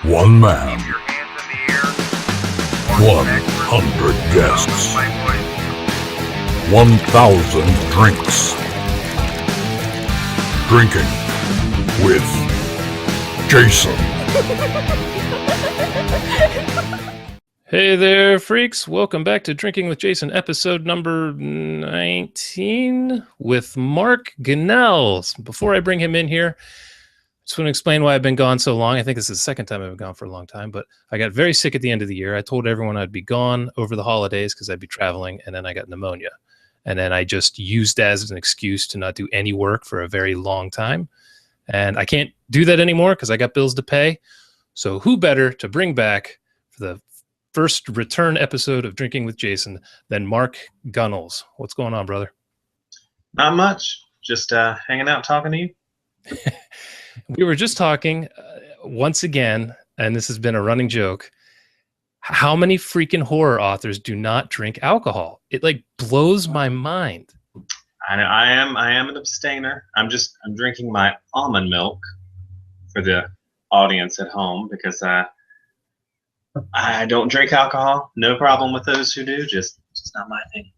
One man, 100 guests, 1,000 drinks. Drinking with Jason. Hey there, freaks. Welcome back to Drinking with Jason, episode number 19 with Mark Gunnells. Before I bring him in here, I just want to explain why I've been gone so long. I think this is the second time I've been gone for a long time, but I got very sick at the end of the year. I told everyone I'd be gone over the holidays because I'd be traveling, and then I got pneumonia. And then I just used that as an excuse to not do any work for a very long time. And I can't do that anymore because I got bills to pay. So who better to bring back for the first return episode of Drinking with Jason than Mark Gunnells? What's going on, brother? Not much. Just hanging out, talking to you. We were just talking once again, and this has been a running joke. How many freaking horror authors do not drink alcohol? It like blows my mind. I know. I am an abstainer. I'm drinking my almond milk for the audience at home because I don't drink alcohol. No problem with those who do. Just not my thing.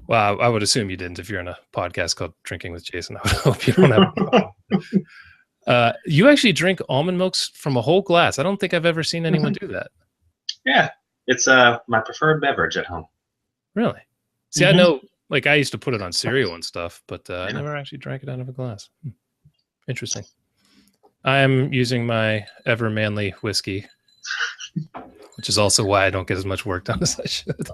Well, I would assume you didn't if you're in a podcast called Drinking with Jason. I would hope you don't have a problem. You actually drink almond milks from a whole glass. I don't think I've ever seen anyone do that. Yeah, it's my preferred beverage at home. Really? See, I know, like I used to put it on cereal and stuff, but I never actually drank it out of a glass. Interesting. I am using my ever manly whiskey, which is also why I don't get as much work done as I should.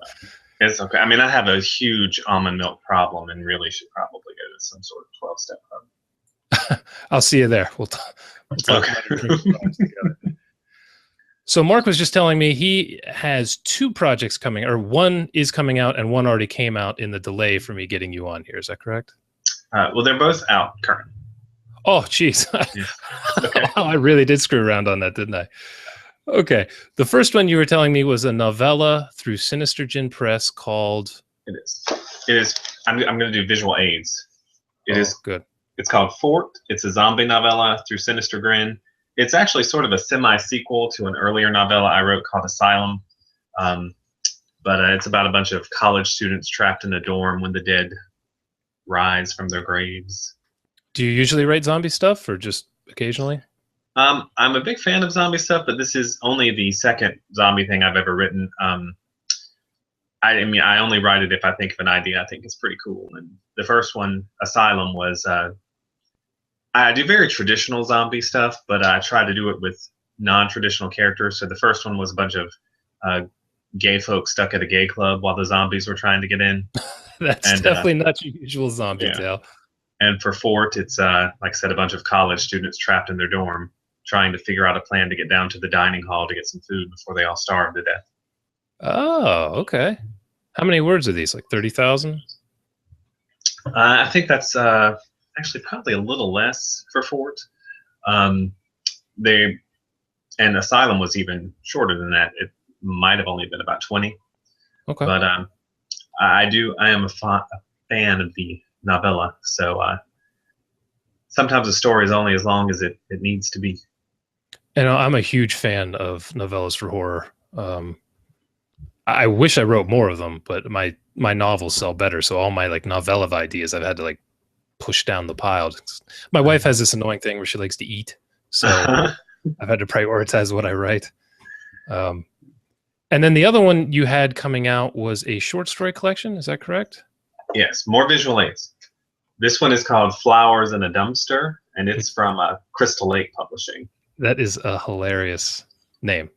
It's okay. I mean, I have a huge almond milk problem and really should probably go to some sort of 12-step club. I'll see you there. We'll talk Okay. about drinking products together. So Mark was just telling me he has two projects coming, or one is coming out and one already came out in the delay for me getting you on here. Is that correct? Well, they're both out currently. Oh, geez. Yeah. Okay. Wow, I really did screw around on that, didn't I? Okay. The first one you were telling me was a novella through Sinister Gin Press called... It is. I'm going to do visual aids. It is good. It's called Fort. It's a zombie novella through Sinister Grin. It's actually sort of a semi-sequel to an earlier novella I wrote called Asylum. But it's about a bunch of college students trapped in a dorm when the dead rise from their graves. Do you usually write zombie stuff or just occasionally? I'm a big fan of zombie stuff, but this is only the second zombie thing I've ever written. I mean, I only write it if I think of an idea I think is pretty cool. And the first one, Asylum, was I do very traditional zombie stuff, but I try to do it with non-traditional characters. So the first one was a bunch of gay folks stuck at a gay club while the zombies were trying to get in. That's definitely not your usual zombie tale. And for Fort, it's, like I said, a bunch of college students trapped in their dorm trying to figure out a plan to get down to the dining hall to get some food before they all starve to death. Oh, okay. How many words are these? Like 30,000? I think that's actually probably a little less for Fort. And Asylum was even shorter than that. It might have only been about 20. Okay. But I am a fan of the novella, so sometimes a story is only as long as it needs to be. And I'm a huge fan of novellas for horror. I wish I wrote more of them, but my novels sell better. So all my like novella ideas I've had to like push down the pile. My wife has this annoying thing where she likes to eat, so I've had to prioritize what I write. And then the other one you had coming out was a short story collection. Is that correct? Yes, more visual aids. This one is called Flowers in a Dumpster, and it's from Crystal Lake Publishing. That is a hilarious name.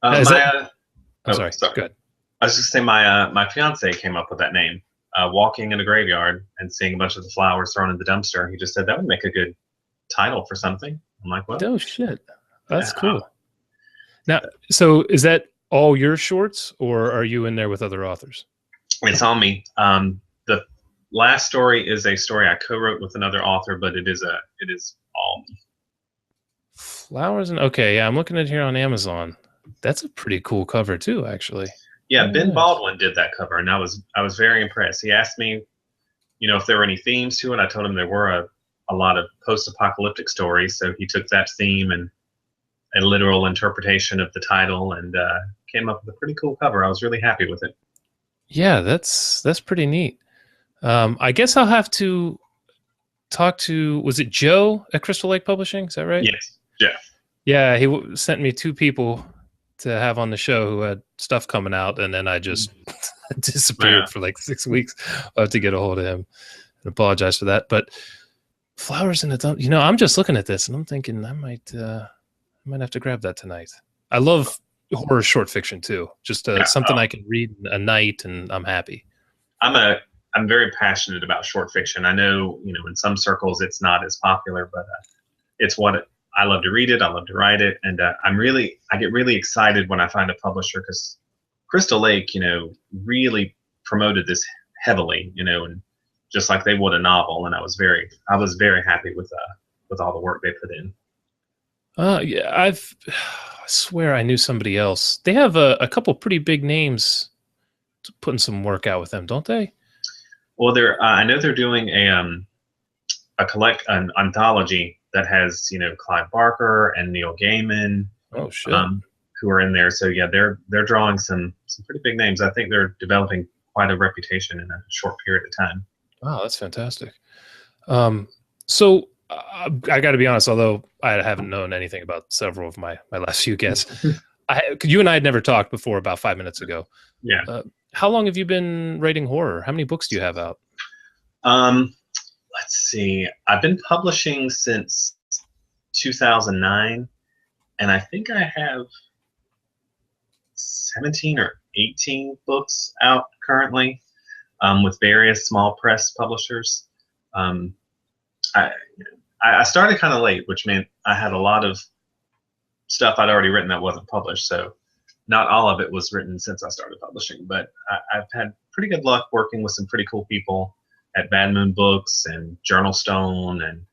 I'm sorry. Good. I was just saying my fiance came up with that name. Walking in a graveyard and seeing a bunch of the flowers thrown in the dumpster. He just said that would make a good title for something. I'm like, well, oh shit, that's cool. Now, so is that all your shorts, or are you in there with other authors? It's on me. The last story is a story I co-wrote with another author, but it is all me. Flowers and okay, yeah, I'm looking at here on Amazon. That's a pretty cool cover too, actually. Yeah, Ben Baldwin did that cover, and I was very impressed. He asked me, if there were any themes to it. I told him there were a lot of post-apocalyptic stories, so he took that theme and a literal interpretation of the title, and came up with a pretty cool cover. I was really happy with it. Yeah, that's pretty neat. I guess I'll have to talk to, was it Joe at Crystal Lake Publishing? Is that right? Yes, Jeff. Yeah, he sent me 2 people to have on the show who had stuff coming out, and then I just disappeared Yeah. for like 6 weeks. I'll have to get a hold of him and apologize for that. But Flowers in the Dump, I'm just looking at this and I'm thinking I might have to grab that tonight. I love horror short fiction too. Just something I can read in a night and I'm happy. I'm very passionate about short fiction. I know, in some circles it's not as popular, but it's I love to read it. I love to write it. And I get really excited when I find a publisher, because Crystal Lake, really promoted this heavily, and just like they would a novel. And I was very happy with all the work they put in. Yeah, I swear I knew somebody else. They have a couple pretty big names putting some work out with them, don't they? Well, I know they're doing an anthology that has Clive Barker and Neil Gaiman. Oh shit. Who are in there. So yeah, they're drawing some pretty big names. I think they're developing quite a reputation in a short period of time. Wow, that's fantastic. So I got to be honest, although I haven't known anything about several of my last few guests, you and I had never talked before about 5 minutes ago. Yeah. How long have you been writing horror? How many books do you have out? Let's see. I've been publishing since 2009, and I think I have 17 or 18 books out currently, with various small press publishers. I started kind of late, which meant I had a lot of stuff I'd already written that wasn't published. So not all of it was written since I started publishing, but I've had pretty good luck working with some pretty cool people at Bad Moon Books and Journal Stone and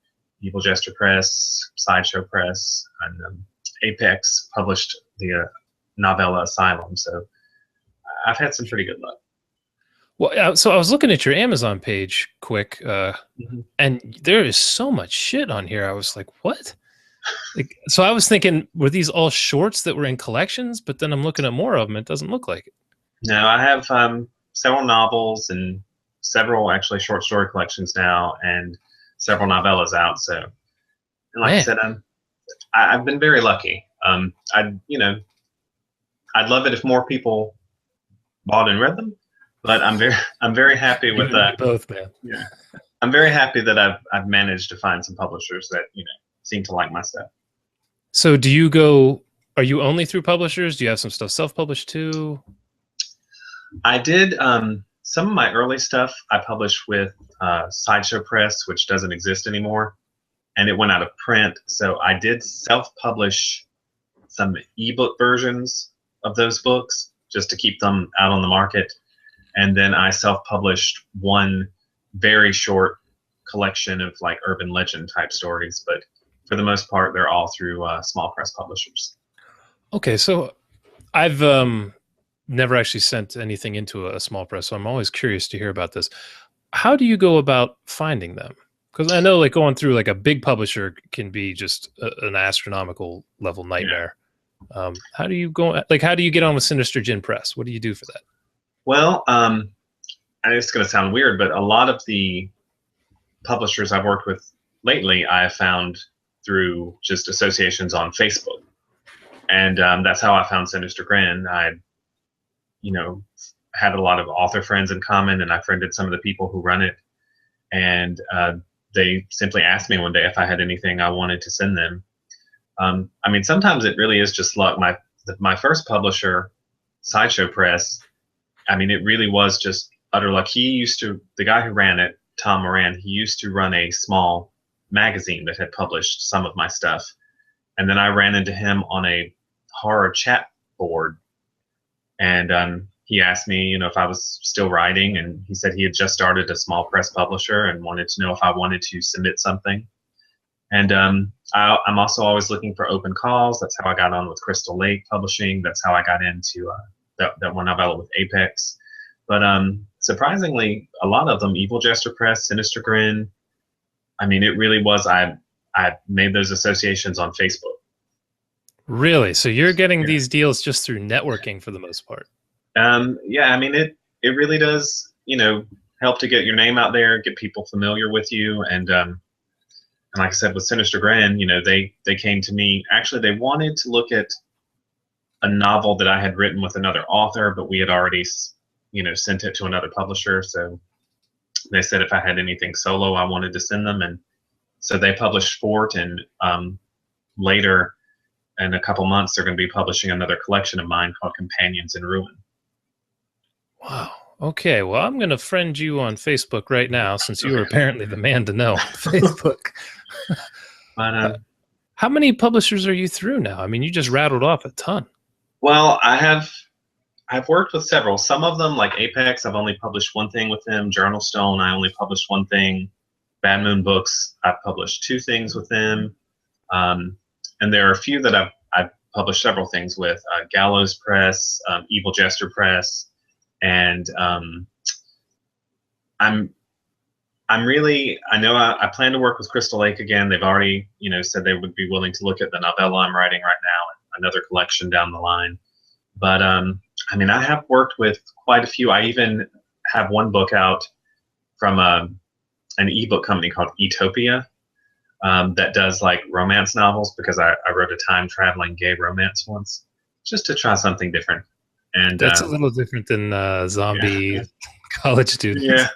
Evil Jester Press, Sideshow Press, and Apex published the novella Asylum. So I've had some pretty good luck. Well, so I was looking at your Amazon page quick, Mm-hmm. and there is so much shit on here. I was like, what? So I was thinking, were these all shorts that were in collections? But then I'm looking at more of them. It doesn't look like it. No, I have several novels and several actually short story collections now, and several novellas out. So, and like I said, I've been very lucky. I'd love it if more people bought and read them, but I'm very happy with that. Both, man. Yeah, I'm very happy that I've managed to find some publishers that seem to like my stuff. So are you only through publishers? Do you have some stuff self-published too? I did some of my early stuff I published with Sideshow Press, which doesn't exist anymore, and it went out of print. So I did self-publish some ebook versions of those books just to keep them out on the market. And then I self-published one very short collection of like urban legend type stories, but for the most part, they're all through small press publishers. Okay, so I've never actually sent anything into a small press, so I'm always curious to hear about this. How do you go about finding them? Because I know like going through like a big publisher can be just an astronomical level nightmare. Yeah. How do you get on with Sinister Gin Press? What do you do for that? Well, it's going to sound weird, but a lot of the publishers I've worked with lately, I have found through just associations on Facebook. And that's how I found Sinister Grin. I, had a lot of author friends in common, and I friended some of the people who run it. And they simply asked me one day if I had anything I wanted to send them. Sometimes it really is just luck. My first publisher, Sideshow Press, it really was just utter luck. The guy who ran it, Tom Moran, he used to run a small magazine that had published some of my stuff. And then I ran into him on a horror chat board, and he asked me, if I was still writing, and he said he had just started a small press publisher and wanted to know if I wanted to submit something. And I'm also always looking for open calls. That's how I got on with Crystal Lake Publishing. That's how I got into that one novella with Apex. But surprisingly, a lot of them, Evil Jester Press, Sinister Grin, it really was, I made those associations on Facebook. Really? So you're getting these deals just through networking for the most part? Yeah, I mean it really does, help to get your name out there, get people familiar with you, and like I said with Sinister Grand, they came to me. Actually, they wanted to look at a novel that I had written with another author, but we had already, sent it to another publisher. So they said if I had anything solo, I wanted to send them, and so they published Fort, and later in a couple months, they're going to be publishing another collection of mine called Companions in Ruin. Wow. Okay. Well, I'm going to friend you on Facebook right now, since you are apparently the man to know on Facebook. But how many publishers are you through now? I mean, you just rattled off a ton. well, I've worked with several. Some of them, like Apex, I've only published one thing with them. Journal Stone, I only published one thing. Bad Moon Books, I've published 2 things with them. And there are a few that I've published several things with. Gallows Press, Evil Jester Press, and I know I plan to work with Crystal Lake again. They've already, said they would be willing to look at the novella I'm writing right now, another collection down the line. But I mean, I have worked with quite a few. I even have one book out from an ebook company called Etopia that does like romance novels, because I wrote a time traveling gay romance once, just to try something different. And that's a little different than zombie college students. Yeah.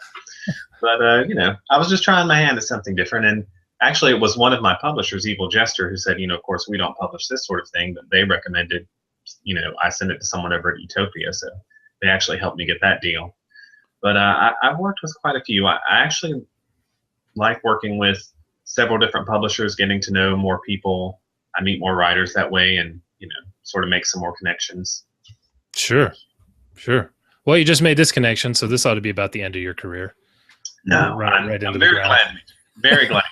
But, I was just trying my hand at something different. And actually, it was one of my publishers, Evil Jester, who said, of course, we don't publish this sort of thing, but they recommended, I send it to someone over at Utopia. So they actually helped me get that deal. But I've worked with quite a few. I actually like working with several different publishers, getting to know more people. I meet more writers that way, and, sort of make some more connections. Sure. Well, you just made this connection, so this ought to be about the end of your career. No, right I'm very glad. Very glad.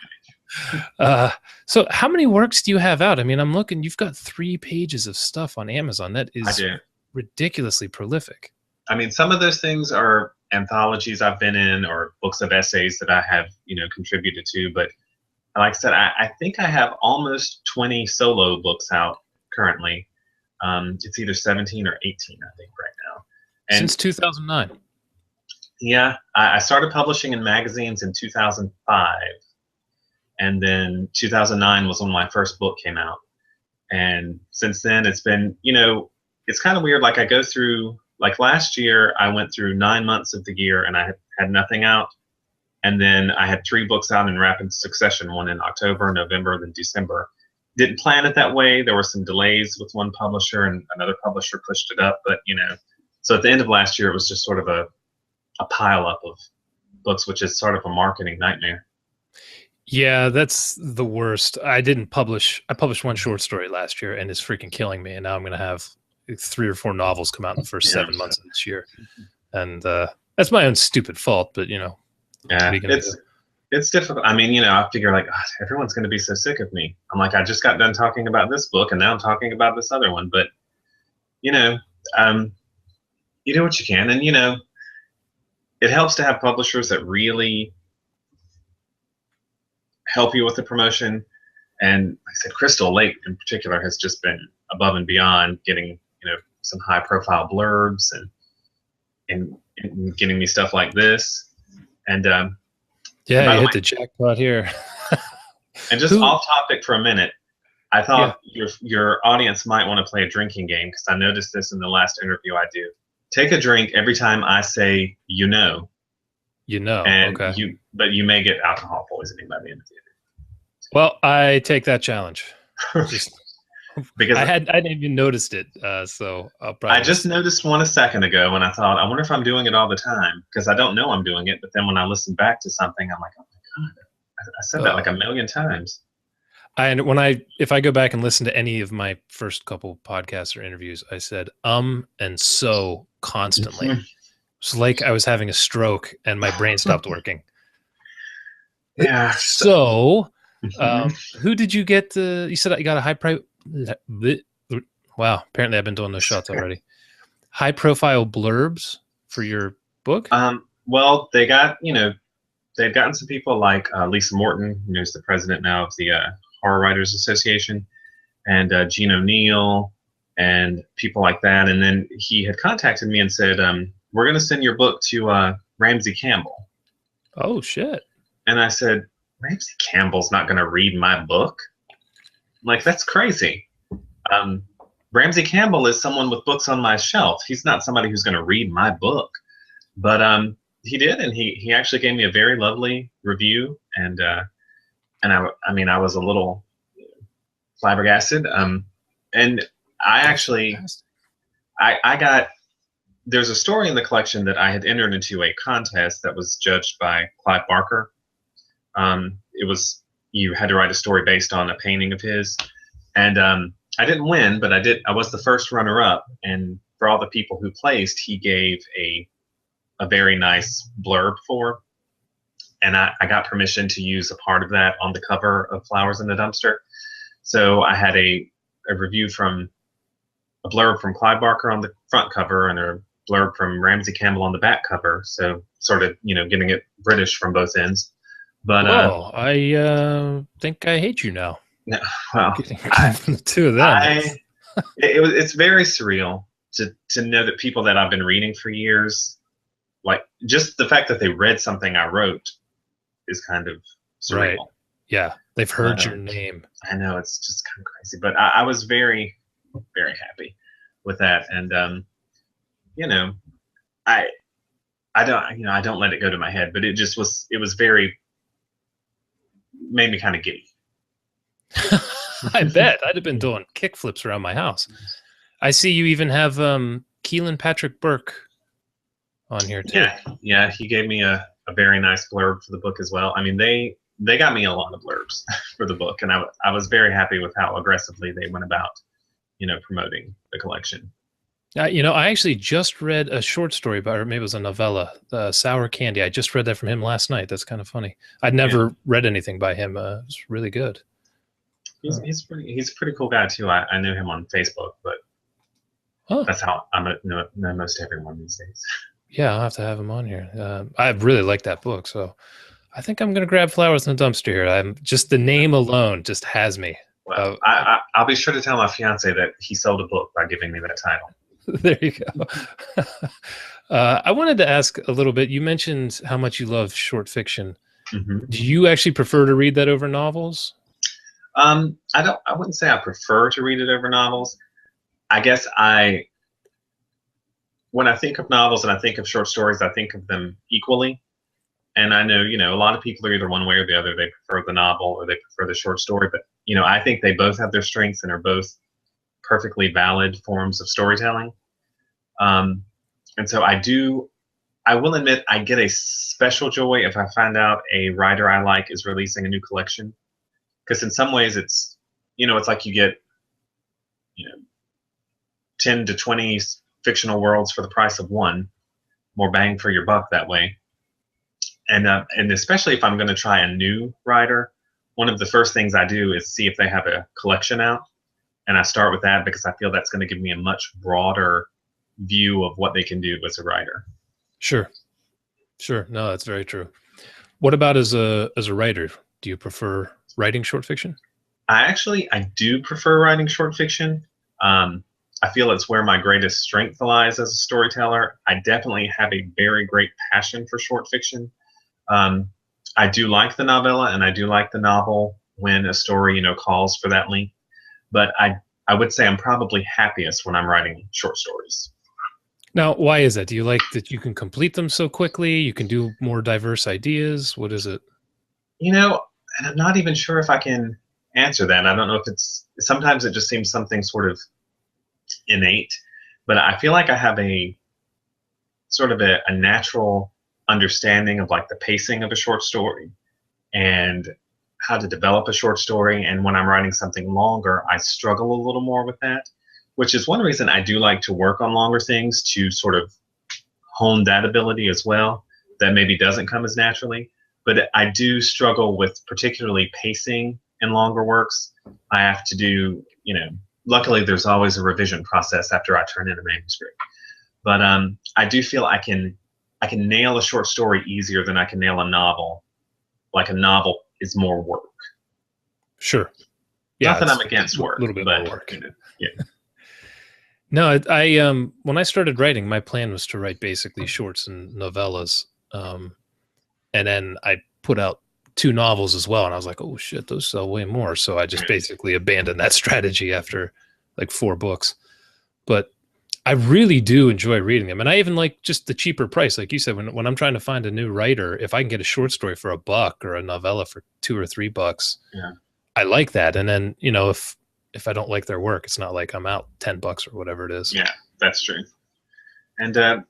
So how many works do you have out? I mean, I'm looking, you've got 3 pages of stuff on Amazon. That is ridiculously prolific. I mean, some of those things are anthologies I've been in, or books of essays that I have, contributed to. But like I said, I think I have almost 20 solo books out currently. It's either 17 or 18, I think, right now. And since 2009. Yeah, I started publishing in magazines in 2005, and then 2009 was when my first book came out. And since then, it's been, it's kind of weird. Like I go through, like last year, I went through 9 months of the year, and I had nothing out. And then I had 3 books out in rapid succession, one in October, November, then December. Didn't plan it that way. There were some delays with one publisher, and another publisher pushed it up. But, so at the end of last year, it was just sort of a pile up of books, which is sort of a marketing nightmare. Yeah, that's the worst. I published one short story last year, and it's freaking killing me. And now I'm going to have 3 or 4 novels come out in the first 7 months of this year. And that's my own stupid fault, but yeah, it's difficult. I mean, I figure like, God, everyone's going to be so sick of me. I'm like, I just got done talking about this book, and now I'm talking about this other one. But, you do what you can. And, it helps to have publishers that really help you with the promotion. And like I said, Crystal Lake in particular has just been above and beyond, getting, some high profile blurbs and getting me stuff like this. And you hit the jackpot here. And just off topic for a minute, I thought your audience might want to play a drinking game, because I noticed this in the last interview I do. Take a drink every time I say and okay. But you may get alcohol poisoning by the end of the interview. Well, I take that challenge. Because I hadn't even noticed it, so I'll probably. I just noticed one a second ago, and I thought, I wonder if I'm doing it all the time, because I don't know I'm doing it. But then when I listen back to something, I'm like, oh my God, I said that like a million times. And if I go back and listen to any of my first couple podcasts or interviews, I said and so constantly. It's like I was having a stroke and my brain stopped working. Yeah. So, who did you get? You said you got a high price. Wow. Apparently, I've been doing those shots already. High profile blurbs for your book. Well, they got they've gotten some people like Lisa Morton, who's the president now of the Horror Writers Association, and Gene O'Neill and people like that. And then he had contacted me and said, we're going to send your book to Ramsey Campbell. Oh, shit. And I said, Ramsey Campbell's not going to read my book? Like, that's crazy. Ramsey Campbell is someone with books on my shelf. He's not somebody who's going to read my book. But he did, and he actually gave me a very lovely review. And I mean, I was a little flabbergasted. And I actually, I got, there's a story in the collection that I had entered into a contest that was judged by Clive Barker. It was, you had to write a story based on a painting of his. And I didn't win, but I was the first runner-up. And for all the people who placed, he gave a very nice blurb for. And I got permission to use a part of that on the cover of Flowers in the Dumpster. So I had a review from a blurb from Clive Barker on the front cover and a blurb from Ramsey Campbell on the back cover. So sort of, getting it British from both ends. But well, I think I hate you now. No, well, the two of them. It's very surreal to know that people that I've been reading for years, like just the fact that they read something I wrote is kind of surreal. Right. Yeah, they've heard your name. I know, it's just kind of crazy, but I was very, very happy with that. And I don't let it go to my head, but it was very, made me kind of giddy. I bet I'd have been doing kickflips around my house. I see you even have Keelan Patrick Burke on here too. Yeah, he gave me a very nice blurb for the book as well. I mean, they got me a lot of blurbs for the book, and I was very happy with how aggressively they went about, promoting the collection. I actually just read a short story or maybe it was a novella, Sour Candy. I just read that from him last night. That's kind of funny. I'd never read anything by him. It's really good. He's a pretty cool guy too. I knew him on Facebook, but that's how I know most everyone these days. Yeah, I'll have to have him on here. I really like that book, so I think I'm going to grab Flowers in the Dumpster here. I'm just the name alone just has me. Well, I'll be sure to tell my fiance that he sold a book by giving me that title. There you go. I wanted to ask a little bit. You mentioned how much you love short fiction. Mm-hmm. Do you actually prefer to read that over novels? I wouldn't say I prefer to read it over novels. I guess when I think of novels and I think of short stories, I think of them equally. And I know, a lot of people are either one way or the other. They prefer the novel or they prefer the short story. But, I think they both have their strengths and are both perfectly valid forms of storytelling. And so I will admit I get a special joy if I find out a writer I like is releasing a new collection. Because in some ways it's like you get 10 to 20 fictional worlds for the price of one, more bang for your buck that way. And especially if I'm going to try a new writer, one of the first things I do is see if they have a collection out. And I start with that because I feel that's going to give me a much broader view of what they can do as a writer. Sure. No, that's very true. What about as a writer? Do you prefer writing short fiction? I do prefer writing short fiction. I feel it's where my greatest strength lies as a storyteller. I definitely have a very great passion for short fiction. I do like the novella and I do like the novel when a story, calls for that length. But I would say I'm probably happiest when I'm writing short stories. Now, why is that? Do you like that you can complete them so quickly? You can do more diverse ideas? What is it? And I'm not even sure if I can answer that. I don't know if sometimes it just seems something sort of innate, but I feel like I have a sort of a natural understanding of like the pacing of a short story and how to develop a short story. And when I'm writing something longer, I struggle a little more with that, which is one reason I do like to work on longer things to sort of hone that ability as well. That maybe doesn't come as naturally, but I do struggle with particularly pacing in longer works. I have to do, luckily there's always a revision process after I turn in a manuscript, but I do feel I can nail a short story easier than I can nail a novel. Like a novel is more work. Sure. Yeah, Not that it's I'm against work, a little bit but more work. yeah. No, I when I started writing, my plan was to write basically shorts and novellas, and then I put out 2 novels as well, and I was like, oh shit, those sell way more. So I just basically abandoned that strategy after like 4 books. But I really do enjoy reading them, and I even like just the cheaper price, like you said. When I'm trying to find a new writer, if I can get a short story for $1 or a novella for $2 or $3, Yeah. I like that. And then if I don't like their work, it's not like I'm out $10 or whatever it is. Yeah, that's true. And I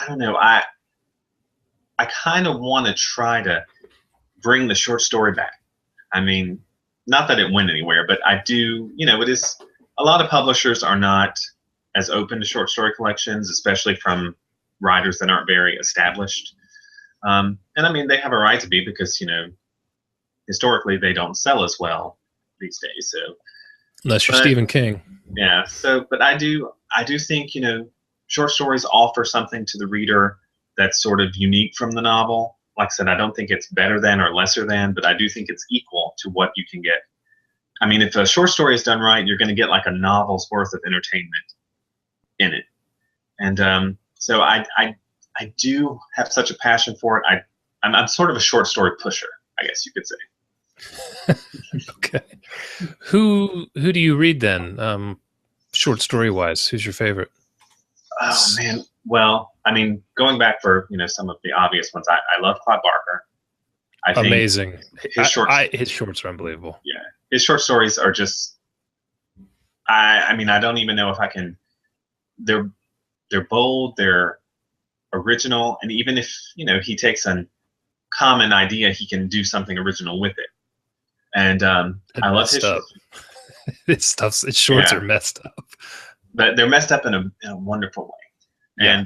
don't know. I kind of want to try to bring the short story back. I mean, not that it went anywhere, but I do. It is a lot of publishers are not as open to short story collections, especially from writers that aren't very established. And I mean, they have a right to be because historically they don't sell as well these days. So Unless you're Stephen King. yeah. So, but I do think short stories offer something to the reader that's sort of unique from the novel. Like I said, I don't think it's better than or lesser than, but I do think it's equal to what you can get. I mean, if a short story is done right, you're going to get like a novel's worth of entertainment in it. And so I do have such a passion for it. I'm sort of a short story pusher, I guess you could say. Okay. Who do you read then? Short story wise, who's your favorite? Oh man. Well, I mean, going back for some of the obvious ones, I love Clive Barker. I think amazing. His shorts are unbelievable. Yeah, his short stories are just. I mean, I don't even know if I can. They're bold. They're original, and even if he takes a common idea, he can do something original with it. And I love his stuff. His shorts are messed up, but they're messed up in a wonderful way. Yeah.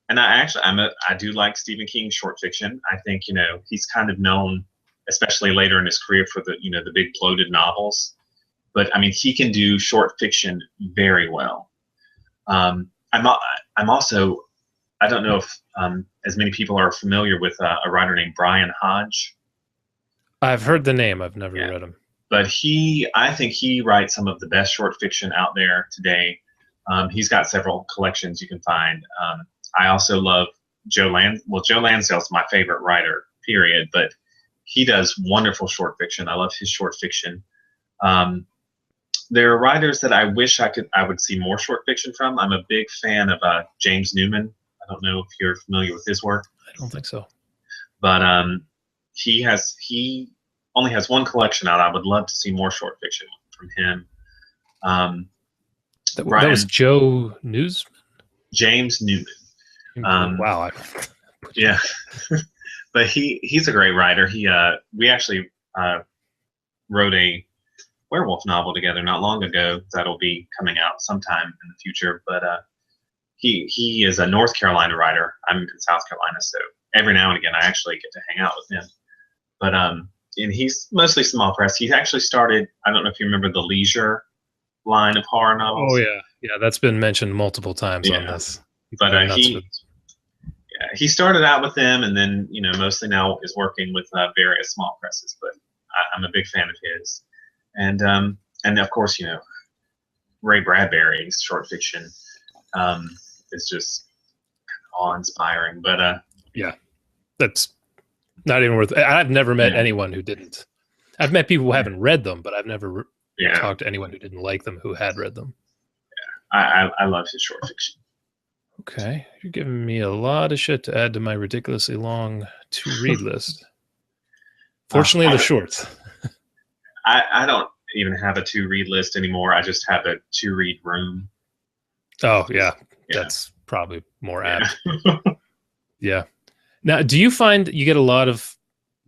And I do like Stephen King's short fiction. I think he's kind of known, especially later in his career, for the big bloated novels. But I mean, he can do short fiction very well. I'm also, I don't know if as many people are familiar with a writer named Brian Hodge. I've heard the name. I've never read him. But I think he writes some of the best short fiction out there today. He's got several collections you can find. I also love Joe Lansdale's my favorite writer, period. But he does wonderful short fiction. I love his short fiction. There are writers that I wish I would see more short fiction from. I'm a big fan of James Newman. I don't know if you're familiar with his work. I don't think so. But he only has one collection out. I would love to see more short fiction from him. That was Joe Newsman? James Newman. Wow. Yeah. But he's a great writer. We actually wrote a werewolf novel together not long ago that'll be coming out sometime in the future. But he is a North Carolina writer. I'm in South Carolina, so every now and again I actually get to hang out with him. But and he's mostly small press. He's actually started, I don't know if you remember the Leisure line of horror novels. Oh yeah, that's been mentioned multiple times on this. But he started out with them, and then mostly now is working with various small presses. But I'm a big fan of his, and of course Ray Bradbury's short fiction is just awe-inspiring. But yeah, that's not even worth. I've never met anyone who didn't. I've met people who haven't read them, but I've never talked to anyone who didn't like them who had read them. Yeah, I love his short fiction. Okay, you're giving me a lot of shit to add to my ridiculously long to-read list. Fortunately, the shorts. I don't even have a to-read list anymore. I just have a to-read room. Oh, yeah. That's probably more apt. Yeah. Now, do you find you get a lot of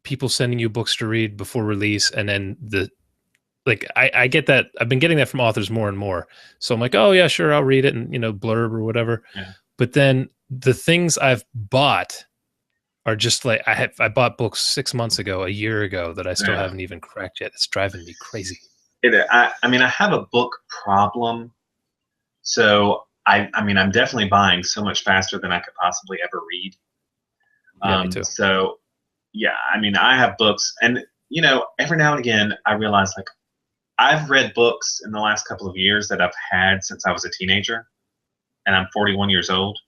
people sending you books to read before release, and then I get that. I've been getting that from authors more and more. So I'm like, oh yeah, sure, I'll read it, and blurb or whatever. Yeah. But then the things I've bought are just like I bought books 6 months ago, a year ago, that I still haven't even cracked yet. It's driving me crazy. I mean, I have a book problem. So I'm definitely buying so much faster than I could possibly ever read. Yeah, me too. So yeah, I mean, I have books, and every now and again, I realize like I've read books in the last couple of years that I've had since I was a teenager, and I'm 41 years old.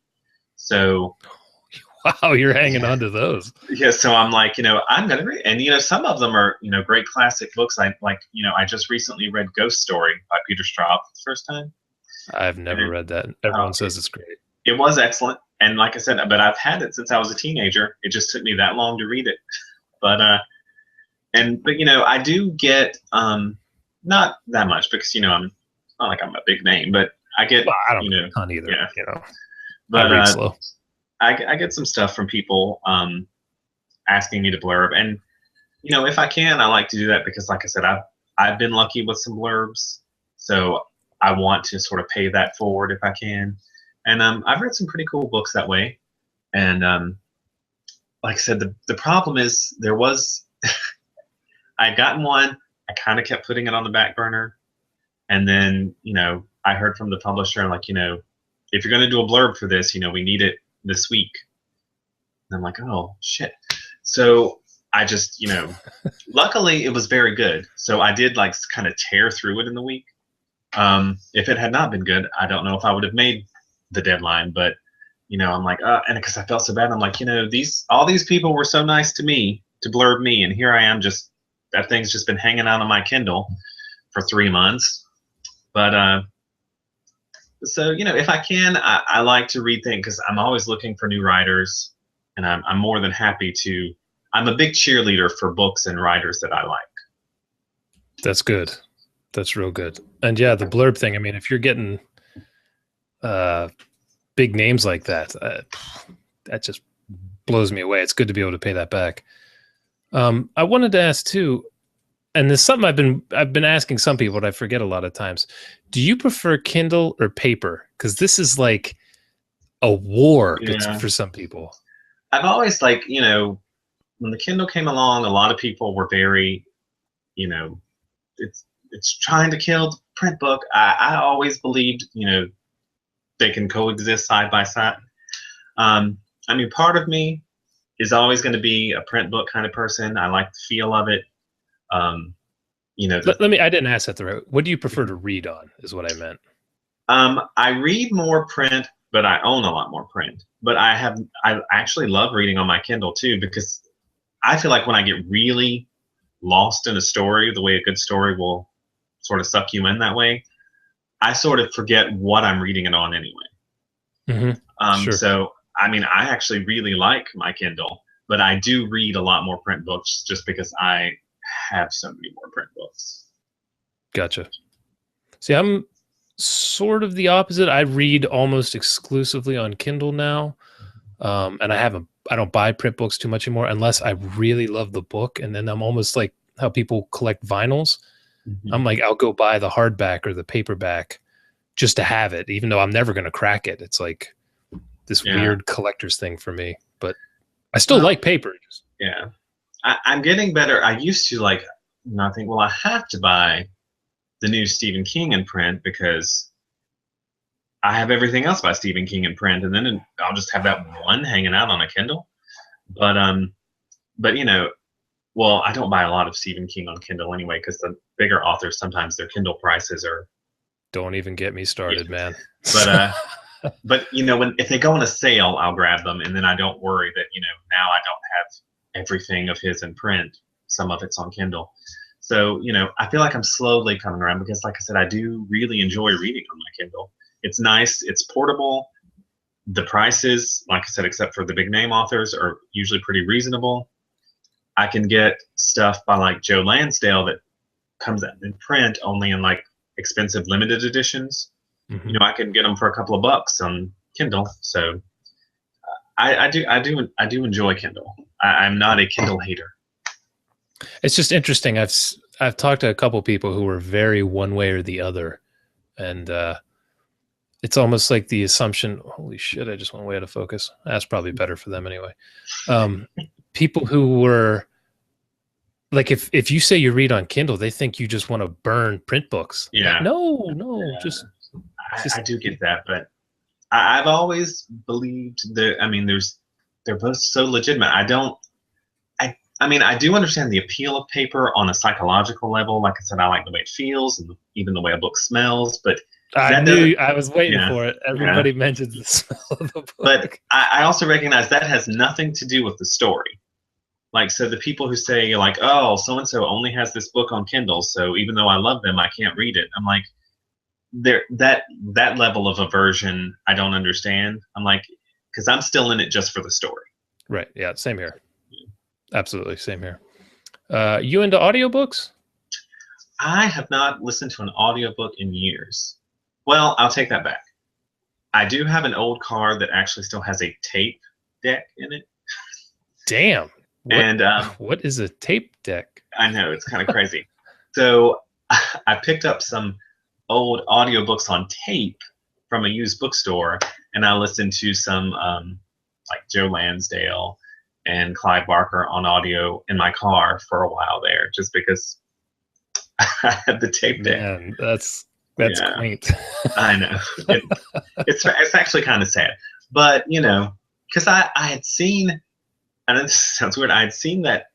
So Wow, you're hanging on to those. yeah, so I'm like, I'm gonna read, and some of them are, great classic books. I just recently read Ghost Story by Peter Straub for the first time. I've never read that. Everyone says it's great. It was excellent, and like I said, but I've had it since I was a teenager. It just took me that long to read it, but I do get not that much because I'm not like I'm a big name, but I get I don't get a ton either. Yeah, but I read slow. I get some stuff from people asking me to blurb, and if I can, I like to do that because, like I said, I've been lucky with some blurbs, so I want to sort of pay that forward if I can. And I've read some pretty cool books that way. And like I said, the problem is there was I'd gotten one, I kind of kept putting it on the back burner, and then I heard from the publisher like if you're going to do a blurb for this, we need it this week. And I'm like, oh shit. So I just luckily it was very good, so I did like kind of tear through it in the week. If it had not been good, I don't know if I would have made the deadline, but I'm like, and because I felt so bad, I'm like, all these people were so nice to me to blurb me, and here I am, just that thing's just been hanging out on my Kindle for 3 months. But so if I can, I like to read things because I'm always looking for new writers, and I'm more than happy to. I'm a big cheerleader for books and writers that I like. That's good. That's real good. And yeah, the blurb thing. I mean, if you're getting big names like that, that just blows me away. It's good to be able to pay that back. I wanted to ask too, and there's something I've been asking some people, but I forget a lot of times. Do you prefer Kindle or paper? Because this is like a war for some people. I've always like, when the Kindle came along, a lot of people were very, it's trying to kill the print book. I always believed, they can coexist side by side. Part of me is always going to be a print book kind of person. I like the feel of it. Let me. I didn't ask that the right. What do you prefer to read on? Is what I meant. I read more print, but I own a lot more print. But I actually love reading on my Kindle too, because I feel like when I get really lost in a story, the way a good story will sort of suck you in that way, I sort of forget what I'm reading it on anyway. Mm-hmm. Sure. So, I actually really like my Kindle, but I do read a lot more print books just because I have so many more print books. Gotcha. See, I'm sort of the opposite. I read almost exclusively on Kindle now. And I don't buy print books too much anymore unless I really love the book. And then I'm almost like how people collect vinyls. Mm-hmm. I'm like, I'll go buy the hardback or the paperback just to have it, even though I'm never going to crack it. It's like this weird collector's thing for me, but I still like paper. Yeah. I'm getting better. I used to I think, well, I have to buy the new Stephen King in print because I have everything else by Stephen King in print, and then I'll just have that one hanging out on a Kindle. But well, I don't buy a lot of Stephen King on Kindle anyway, because the bigger authors, sometimes their Kindle prices are. Don't even get me started, man. But if they go on a sale, I'll grab them, and then I don't worry that now I don't have everything of his in print. Some of it's on Kindle. So I feel like I'm slowly coming around because, like I said, I do really enjoy reading on my Kindle. It's nice. It's portable. The prices, like I said, except for the big name authors, are usually pretty reasonable. I can get stuff by like Joe Lansdale that comes out in print only in like expensive limited editions. Mm-hmm. I can get them for a couple of bucks on Kindle. So I do enjoy Kindle. I'm not a Kindle hater. It's just interesting. I've talked to a couple people who were very one way or the other, and it's almost like the assumption. Holy shit! I just went way out of focus. That's probably better for them anyway. People who were like, if you say you read on Kindle, they think you just want to burn print books. Yeah. Like, no, I do get that, but I've always believed that. They're both so legitimate. I mean, I do understand the appeal of paper on a psychological level. Like I said, I like the way it feels and even the way a book smells. But I was waiting yeah, for it. yeah. Everybody mentions the smell of the book. But I also recognize that has nothing to do with the story. Like, so the people who say, like, oh, so-and-so only has this book on Kindle, so even though I love them, I can't read it. I'm like, that level of aversion, I don't understand. I'm like, because I'm still in it just for the story. Right. Yeah. Same here. Absolutely. Same here. You into audiobooks? I have not listened to an audiobook in years. Well, I'll take that back. I do have an old car that actually still has a tape deck in it. Damn. And what is a tape deck? I know, it's kind of crazy. So I picked up some old audiobooks on tape from a used bookstore, and I listened to some like Joe Lansdale and Clive Barker on audio in my car for a while there, just because I had the tape deck. Man, that's Yeah. quaint. I know. It's actually kind of sad. But, you know, because I had seen, and this sounds weird, I had seen that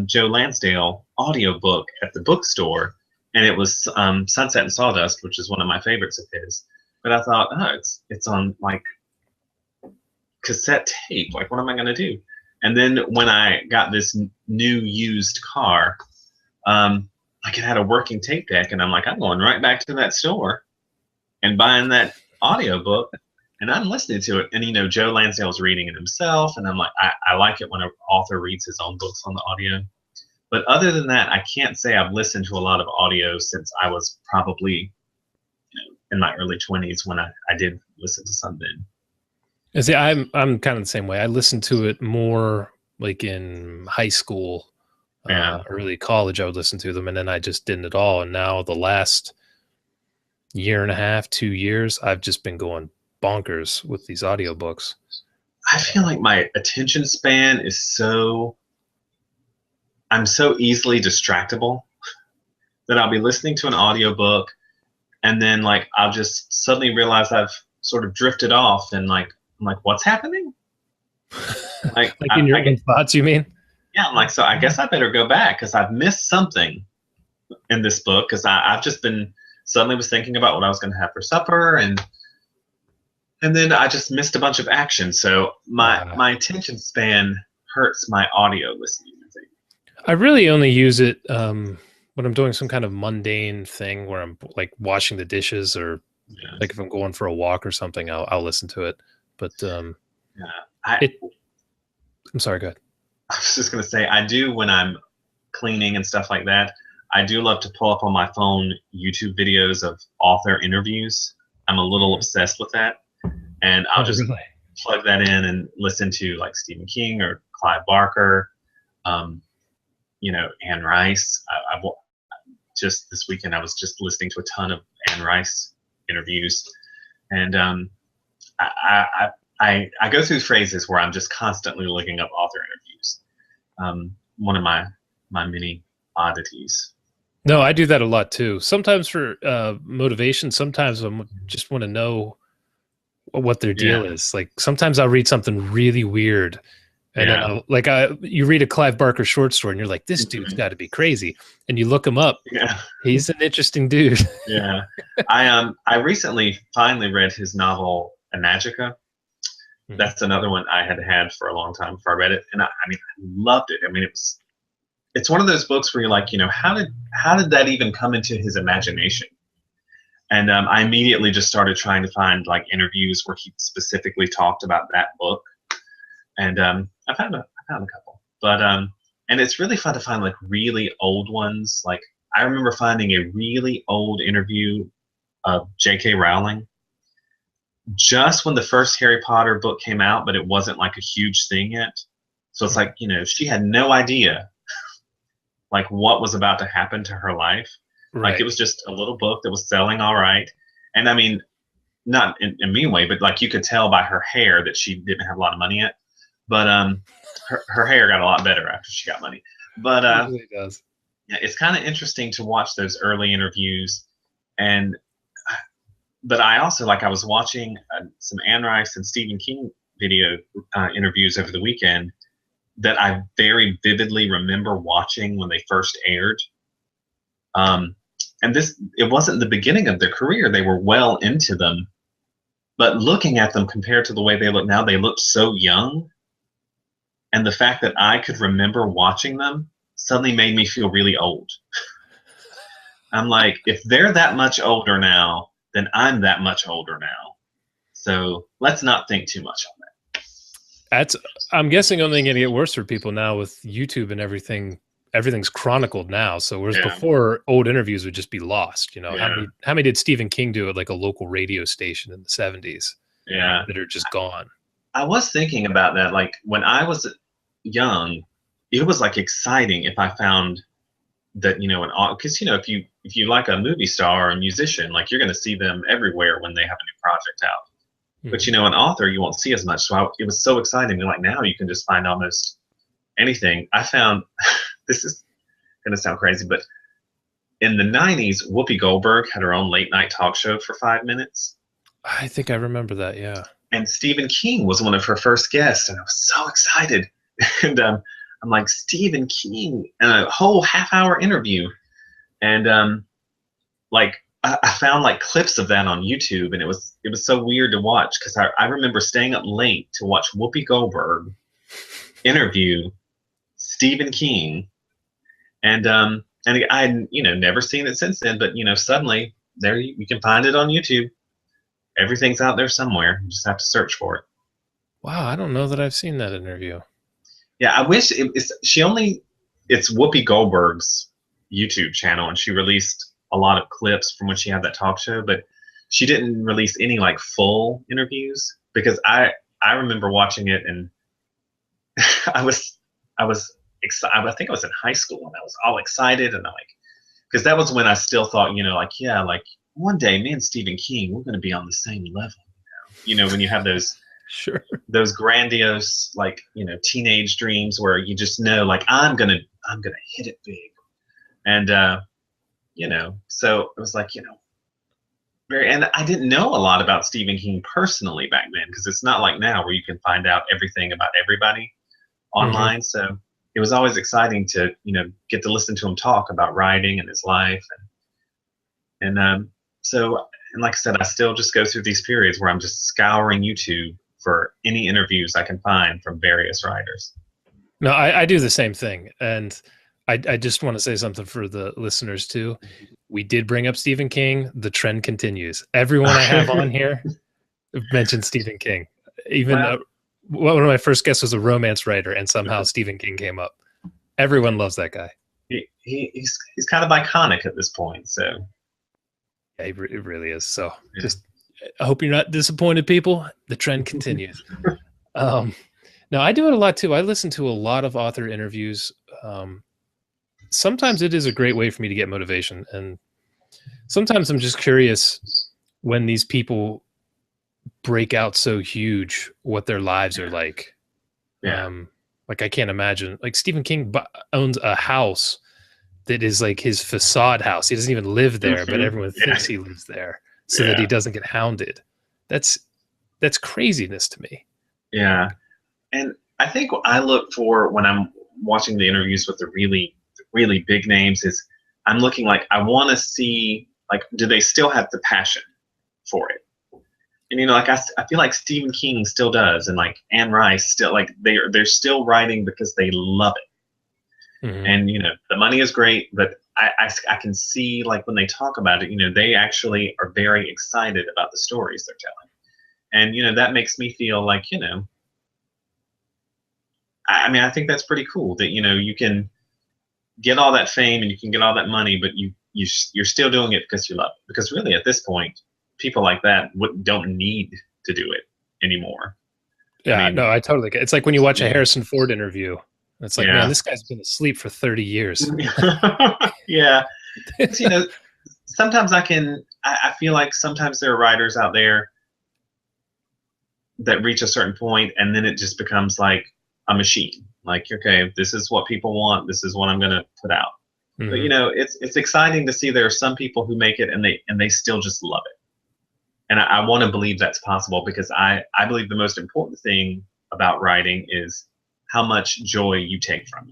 Joe Lansdale audiobook at the bookstore, and it was Sunset and Sawdust, which is one of my favorites of his. But I thought, oh, it's on, like, cassette tape. Like, what am I going to do? And then when I got this new used car, like, it had a working tape deck, and I'm like, I'm going right back to that store and buying that audiobook, and I'm listening to it. And, you know, Joe Lansdale's reading it himself, and I'm like, I like it when an author reads his own books on the audio. But other than that, I can't say I've listened to a lot of audio since I was probably, you know, in my early 20s when I did listen to some then. And see, I'm kind of the same way. I listened to it more like in high school, early college. I would listen to them, and then I just didn't at all. And now the last year and a half, 2 years, I've just been going bonkers with these audiobooks. I feel like my attention span is I'm so easily distractible that I'll be listening to an audiobook, and then, like, I'll just suddenly realize I've sort of drifted off, and I'm like, what's happening? Like in your own thoughts, you mean? Yeah, I'm like, so I guess I better go back because I've missed something in this book, because I've just been suddenly was thinking about what I was going to have for supper, and then I just missed a bunch of action. So my attention span hurts my audio listening, I think. I really only use it when I'm doing some kind of mundane thing where I'm like washing the dishes, or like if I'm going for a walk or something, I'll listen to it. But I'm sorry, go ahead. I was just going to say, I do when I'm cleaning and stuff like that. I do love to pull up on my phone YouTube videos of author interviews. I'm a little obsessed with that. And I'll just plug that in and listen to, like, Stephen King or Clive Barker, you know, Anne Rice. I've just this weekend I was just listening to a ton of Anne Rice interviews, and I go through phrases where I'm just constantly looking up author interviews. One of my many oddities. No, I do that a lot too. Sometimes for motivation. Sometimes I just want to know what their deal is. Like, sometimes I'll read something really weird, and then you read a Clive Barker short story, and you're like, this dude's got to be crazy. And you look him up. Yeah, he's an interesting dude. Yeah, I recently finally read his novel Anagica. That's another one I had for a long time before I read it, and I mean, I loved it. I mean, it's one of those books where you're like, you know, how did that even come into his imagination? And I immediately just started trying to find, like, interviews where he specifically talked about that book, and I found a couple. But and it's really fun to find, like, really old ones. Like, I remember finding a really old interview of J.K. Rowling just when the first Harry Potter book came out, but it wasn't, like, a huge thing yet. So it's like, you know, she had no idea, like, what was about to happen to her life. Right. Like, it was just a little book that was selling all right. And I mean, not in a mean way, but, like, you could tell by her hair that she didn't have a lot of money yet. But her hair got a lot better after she got money. But it really does. Yeah, it's kind of interesting to watch those early interviews. But I also, like, I was watching some Anne Rice and Stephen King video interviews over the weekend, that I very vividly remember watching when they first aired. And it wasn't the beginning of their career. They were well into them. But looking at them compared to the way they look now, they look so young. And the fact that I could remember watching them suddenly made me feel really old. I'm like, if they're that much older now, then I'm that much older now. So let's not think too much on that. I'm guessing only going to get worse for people now with YouTube and everything. Everything's chronicled now. So whereas before, old interviews would just be lost. You know, how many did Stephen King do at like a local radio station in the 70s? Yeah, that are just gone. I was thinking about that. Like when I was young, it was like exciting if I found that, you know, because, you know, if you like a movie star or a musician, like you're going to see them everywhere when they have a new project out. But, you know, an author, you won't see as much. So it was so exciting. Like now you can just find almost anything. I found, this is going to sound crazy, but in the 90s, Whoopi Goldberg had her own late night talk show for 5 minutes. I think I remember that, yeah. And Stephen King was one of her first guests, and I was so excited. And I'm like, Stephen King, and a whole half-hour interview. And like I found like clips of that on YouTube, and it was so weird to watch because I remember staying up late to watch Whoopi Goldberg interview Stephen King, and I had, you know, never seen it since then, but you know, suddenly there you can find it on YouTube. Everything's out there somewhere. You just have to search for it. Wow, I don't know that I've seen that interview. Yeah, I wish it's Whoopi Goldberg's YouTube channel, and she released a lot of clips from when she had that talk show, but she didn't release any like full interviews because I remember watching it, and I was excited. I think I was in high school, and I was all excited, and because that was when I still thought, you know, like, yeah, like one day me and Stephen King, we're going to be on the same level. You know, when you have those sure, those grandiose, like, you know, teenage dreams where you just know, like, I'm gonna hit it big, and you know, so it was like, you know, and I didn't know a lot about Stephen King personally back then because it's not like now where you can find out everything about everybody online. So it was always exciting to, you know, get to listen to him talk about writing and his life, and so, and like I said, I still just go through these periods where I'm just scouring YouTube for any interviews I can find from various writers. No, I do the same thing. And I just want to say something for the listeners too. We did bring up Stephen King. The trend continues. Everyone I have on here mentioned Stephen King. Even one of my first guests was a romance writer, and somehow Stephen King came up. Everyone loves that guy. He's kind of iconic at this point. So yeah, it really is. So just, I hope you're not disappointed, people. The trend continues. No, I do it a lot too. I listen to a lot of author interviews. Sometimes it is a great way for me to get motivation, and sometimes I'm just curious when these people break out so huge, what their lives are like. Yeah. Like I can't imagine. Like Stephen King owns a house that is like his facade house. He doesn't even live there, but everyone thinks he lives there so that he doesn't get hounded. That's craziness to me. Yeah. And I think what I look for when I'm watching the interviews with the really, really big names is I'm looking like, I want to see, like, do they still have the passion for it? And, you know, like, I feel like Stephen King still does. And like Anne Rice still, like, they're still writing because they love it. And, you know, the money is great, but I can see, like, when they talk about it, you know, they actually are very excited about the stories they're telling. And, you know, that makes me feel like, you know, I mean, I think that's pretty cool that, you know, you can get all that fame and you can get all that money, but you're still doing it because you love it. Because really, at this point, people like that don't need to do it anymore. Yeah, I mean, no, I totally get it. It's like when you watch a Harrison Ford interview. It's like, man, this guy's been asleep for 30 years. Yeah. You know, sometimes I feel like sometimes there are writers out there that reach a certain point and then it just becomes like a machine. Like, okay, this is what people want. This is what I'm going to put out. But, you know, it's exciting to see there are some people who make it and they still just love it. And I want to believe that's possible because I believe the most important thing about writing is how much joy you take from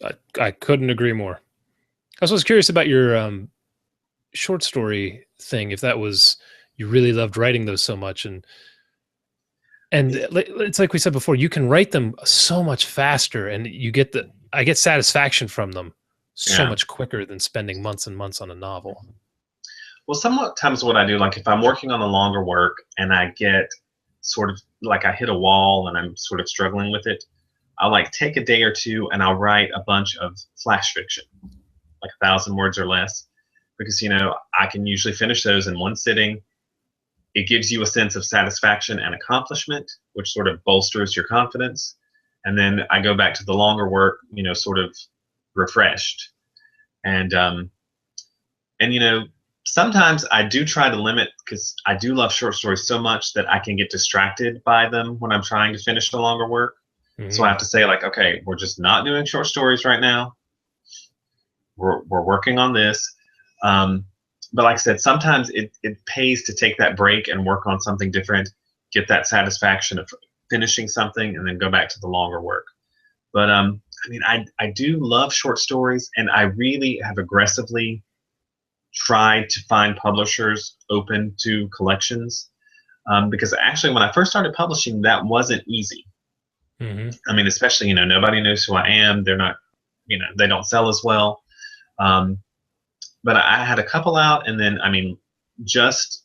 it. I couldn't agree more. I was curious about your short story thing. If that was, you really loved writing those so much, and it's like we said before, you can write them so much faster, and I get satisfaction from them so much quicker than spending months and months on a novel. Well, sometimes what I do, like if I'm working on a longer work and I get sort of like I hit a wall and I'm sort of struggling with it, I'll like take a day or two and I'll write a bunch of flash fiction, like 1,000 words or less, because, I can usually finish those in one sitting. It gives you a sense of satisfaction and accomplishment, which sort of bolsters your confidence. And then I go back to the longer work, sort of refreshed. And sometimes I do try to limit, because I do love short stories so much that I can get distracted by them when I'm trying to finish the longer work. Mm-hmm. So I have to say, like, okay, we're just not doing short stories right now. We're working on this. But like I said, sometimes it pays to take that break and work on something different, get that satisfaction of finishing something, and then go back to the longer work. But I do love short stories, and I really have aggressively tried to find publishers open to collections, because actually when I first started publishing, that wasn't easy. Mm-hmm. Especially, nobody knows who I am. They're not, they don't sell as well. But I had a couple out, and then, just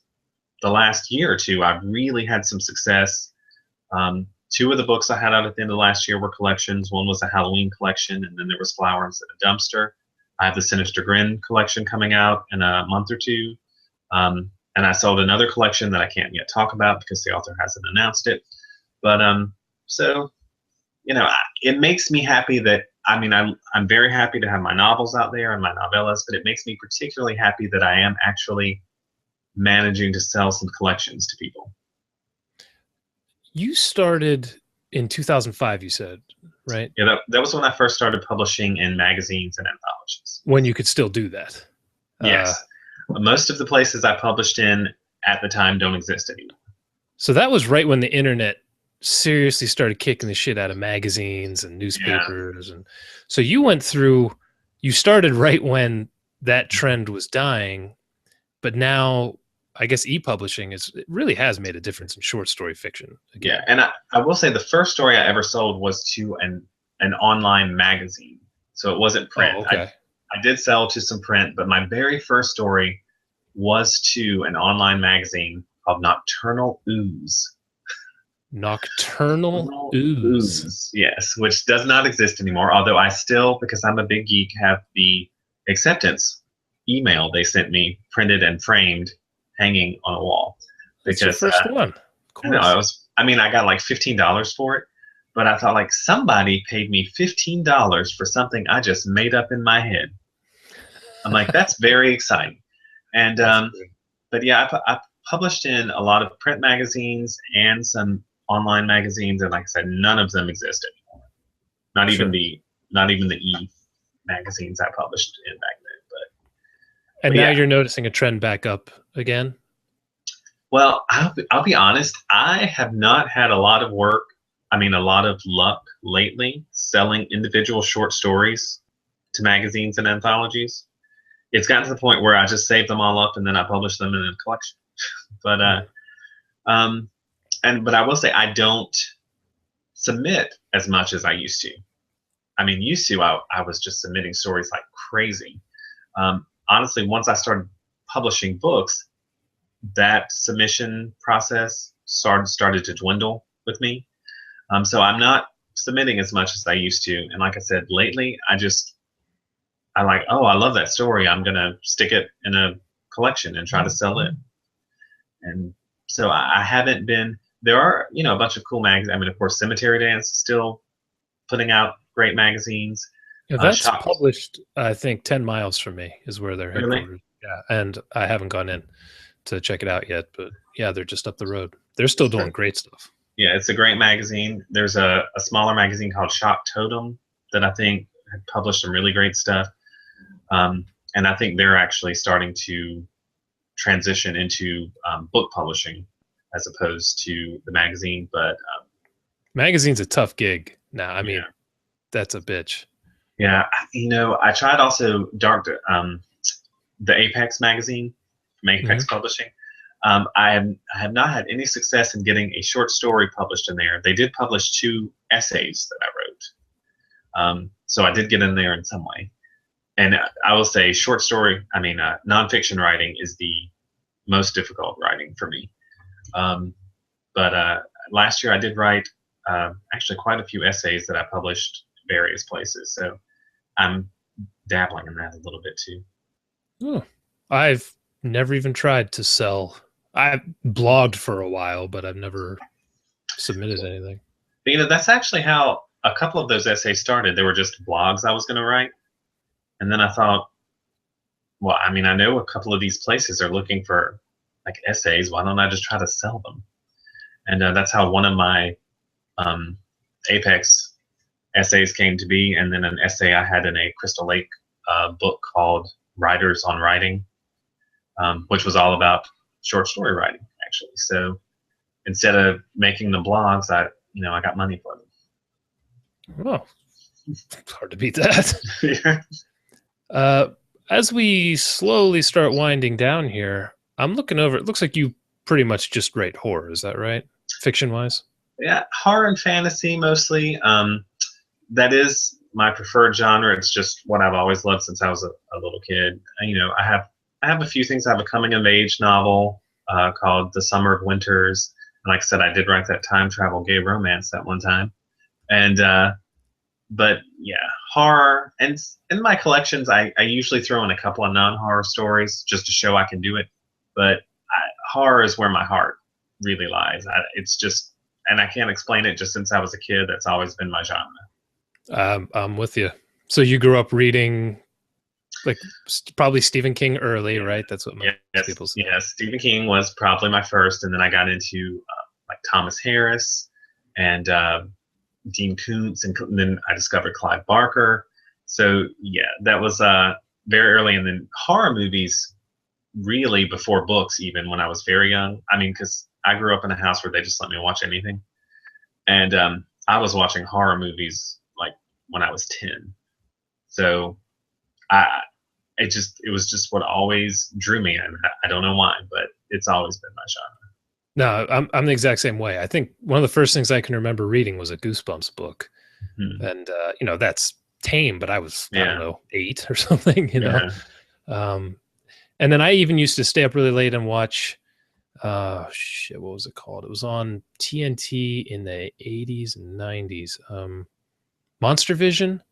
the last year or two, I've really had some success. 2 of the books I had out at the end of last year were collections. One was a Halloween collection, and then there was Flowers in a Dumpster. I have the Sinister Grin collection coming out in a month or two. And I sold another collection that I can't yet talk about because the author hasn't announced it. But so, it makes me happy that, I'm very happy to have my novels out there and my novellas, but it makes me particularly happy that I am actually managing to sell some collections to people. You started in 2005, you said, right? Yeah, that was when I first started publishing in magazines and anthologies. When you could still do that. Yes. Most of the places I published in at the time don't exist anymore. So that was right when the internet seriously started kicking the shit out of magazines and newspapers. And so you started right when that trend was dying, but now I guess e-publishing it really has made a difference in short story fiction again. Yeah, and I will say the first story I ever sold was to an online magazine, so it wasn't print. Oh, okay. I did sell to some print, but my very first story was to an online magazine called Nocturnal Ooze. Nocturnal Ooze. Yes, which does not exist anymore, although I still, because I'm a big geek, have the acceptance email they sent me printed and framed hanging on a wall. That's your first one. Of course. I got like $15 for it, but I thought, like, somebody paid me $15 for something I just made up in my head. I'm like, that's very exciting. And but yeah, I published in a lot of print magazines and some online magazines, and like I said, none of them exist anymore. Not even the e magazines I published in back then. But now you're noticing a trend back up again? Well, I'll be honest. I have not had a lot of luck lately selling individual short stories to magazines and anthologies. It's gotten to the point where I just save them all up and then I publish them in a collection. But I will say I don't submit as much as I used to. I was just submitting stories like crazy. Honestly, once I started publishing books, that submission process started to dwindle with me. So I'm not submitting as much as I used to. And like I said, lately, I love that story. I'm going to stick it in a collection and try to sell it. And so I haven't been, there are, a bunch of cool magazines. Of course, Cemetery Dance is still putting out great magazines. Yeah, that's published, I think, 10 miles from me is where they're headquartered. Really? Yeah, and I haven't gone in to check it out yet, but yeah, they're just up the road. They're still doing great stuff. Yeah, it's a great magazine. There's a smaller magazine called Shock Totem that I think had published some really great stuff. And I think they're actually starting to transition into book publishing as opposed to the magazine. But Magazine's a tough gig. Nah, I mean, Yeah. that's a bitch. Yeah, I tried also the Apex magazine from Apex Publishing. I have not had any success in getting a short story published in there. They did publish 2 essays that I wrote, so I did get in there in some way. And I will say, nonfiction writing is the most difficult writing for me. But last year I did write actually quite a few essays that I published various places. So I'm dabbling in that a little bit too. Oh, I've never even tried to sell. I blogged for a while, but I've never submitted anything. But, that's actually how a couple of those essays started. They were just blogs I was going to write. And then I thought, well, I know a couple of these places are looking for like essays. Why don't I just try to sell them? And that's how one of my Apex essays came to be. And then an essay I had in a Crystal Lake book called Writers on Writing, which was all about short story writing, actually. So instead of making the blogs, I got money for them. Oh, it's hard to beat that. Yeah. As we slowly start winding down here, I'm looking over. It looks like you pretty much just write horror. Is that right? Fiction-wise? Yeah, horror and fantasy mostly. That is my preferred genre. It's just what I've always loved since I was a little kid. I have a few things. I have a coming-of-age novel called The Summer of Winters. And like I said, I did write that time travel gay romance at one time. And but yeah, horror. And in my collections, I usually throw in a couple of non-horror stories just to show I can do it. But horror is where my heart really lies. It's just, and I can't explain it. Just since I was a kid, that's always been my genre. I'm with you. So you grew up reading, like, probably Stephen King early, right? That's what most people say. Yeah, Stephen King was probably my first, and then I got into like Thomas Harris and Dean Koontz, and then I discovered Clive Barker. So yeah, that was very early. And then horror movies, really before books, even when I was very young. Because I grew up in a house where they just let me watch anything, and I was watching horror movies like when I was 10. So it was just what always drew me, and I don't know why, but it's always been my genre. No, I'm the exact same way. I think one of the first things I can remember reading was a Goosebumps book, and that's tame, but I was I don't know, 8 or something, Yeah. And then I even used to stay up really late and watch. What was it called? It was on TNT in the 80s and 90s. Monster Vision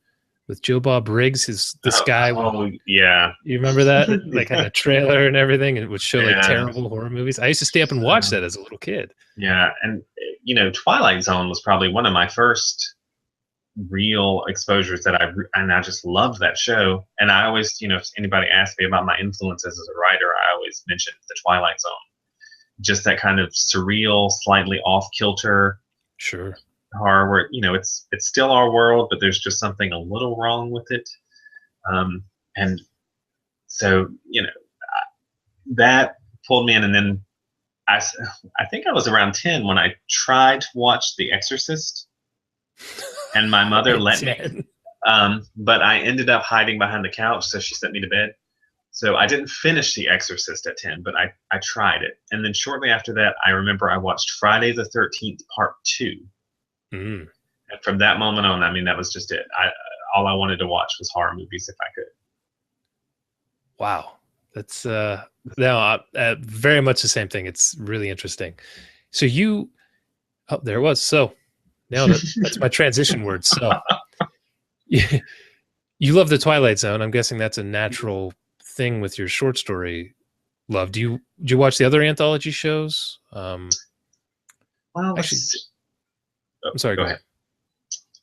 with Joe Bob Briggs. This guy. Oh, yeah. You remember that? Like, had a trailer and everything, and it would show like terrible horror movies. I used to stay up and watch that as a little kid. Yeah, and Twilight Zone was probably one of my first real exposures that I just loved that show. And I always, if anybody asked me about my influences as a writer, I always mentioned the Twilight Zone. Just that kind of surreal, slightly off kilter, sure, horror where it's still our world, but there's just something a little wrong with it. And so that pulled me in, and then I think I was around 10 when I tried to watch The Exorcist, and my mother let me. But I ended up hiding behind the couch, so she sent me to bed. So I didn't finish The Exorcist at 10, but I tried it. And then shortly after that, I remember I watched Friday the 13th Part 2. And from that moment on, that was just it. All I wanted to watch was horror movies if I could. Wow. That's very much the same thing. It's really interesting. So there it was. So now that's my transition word. So you love the Twilight Zone. I'm guessing that's a natural thing with your short story love. Did you watch the other anthology shows? Well, actually, I'm sorry. Go ahead.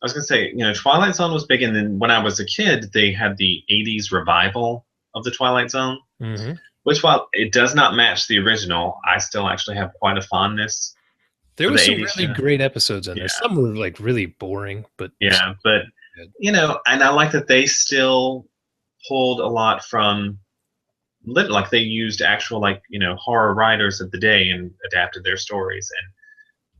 I was going to say, Twilight Zone was big, and then when I was a kid, they had the 80s revival of the Twilight Zone, which, while it does not match the original, I still actually have quite a fondness. There were some really great episodes in there. Some were like really boring, but and I like that they still pulled a lot from, like, they used actual horror writers of the day and adapted their stories. And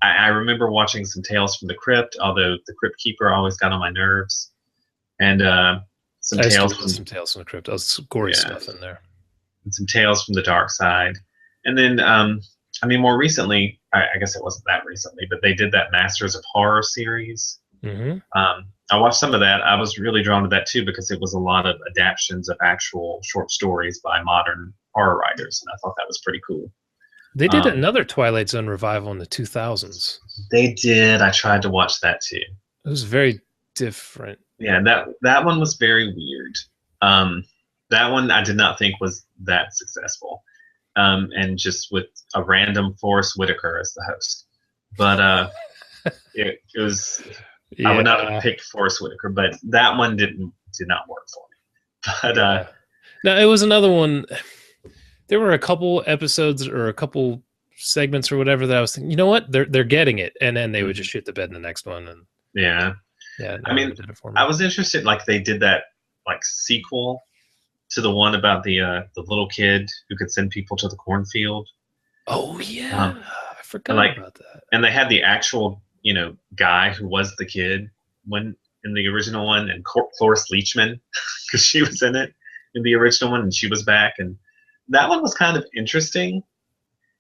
I remember watching some Tales from the Crypt, although the Crypt Keeper always got on my nerves, and some I used to Tales read from some Tales from the Crypt. That was some gory stuff in there. and some Tales from the Dark Side, and then I mean, more recently, I guess it wasn't that recently, but they did that Masters of Horror series. Mm-hmm. I watched some of that. I was really drawn to that too because it was a lot of adaptations of actual short stories by modern horror writers, and I thought that was pretty cool. They did another Twilight Zone revival in the 2000s. They did. I tried to watch that too. It was very different. Yeah, that one was very weird. That one I did not think was that successful, and just with a random Forrest Whitaker as the host. But it was. Yeah. I would not have picked Forrest Whitaker, but that one did not work for me. But no, it was another one. There were a couple episodes or a couple segments or whatever that I was thinking, you know what, they're getting it, and then they would just shit the bed in the next one. And yeah. I mean, did it for me. I was interested, like they did that like sequel to the one about the little kid who could send people to the cornfield. Oh yeah, I forgot about that. And they had the actual, guy who was the kid when in the original one, and Cloris Leachman, because she was in it in the original one, and she was back, and that one was kind of interesting.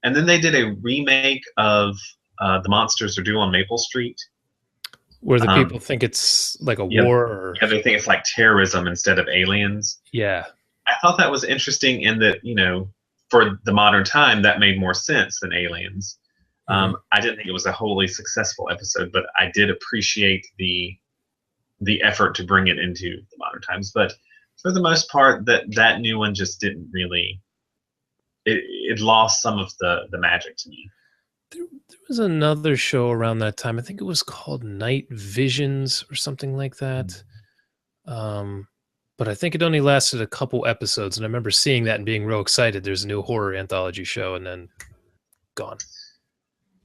And then they did a remake of The Monsters Are Due on Maple Street, where the people think it's like a war. Or... Yeah, they think it's like terrorism instead of aliens. Yeah, I thought that was interesting in that for the modern time that made more sense than aliens. I didn't think it was a wholly successful episode, but I did appreciate the effort to bring it into the modern times. But for the most part, that new one just didn't really. It lost some of the magic to me. There was another show around that time. I think it was called Night Visions or something like that. But I think it only lasted a couple episodes, and I remember seeing that and being real excited. There's a new horror anthology show, and then gone.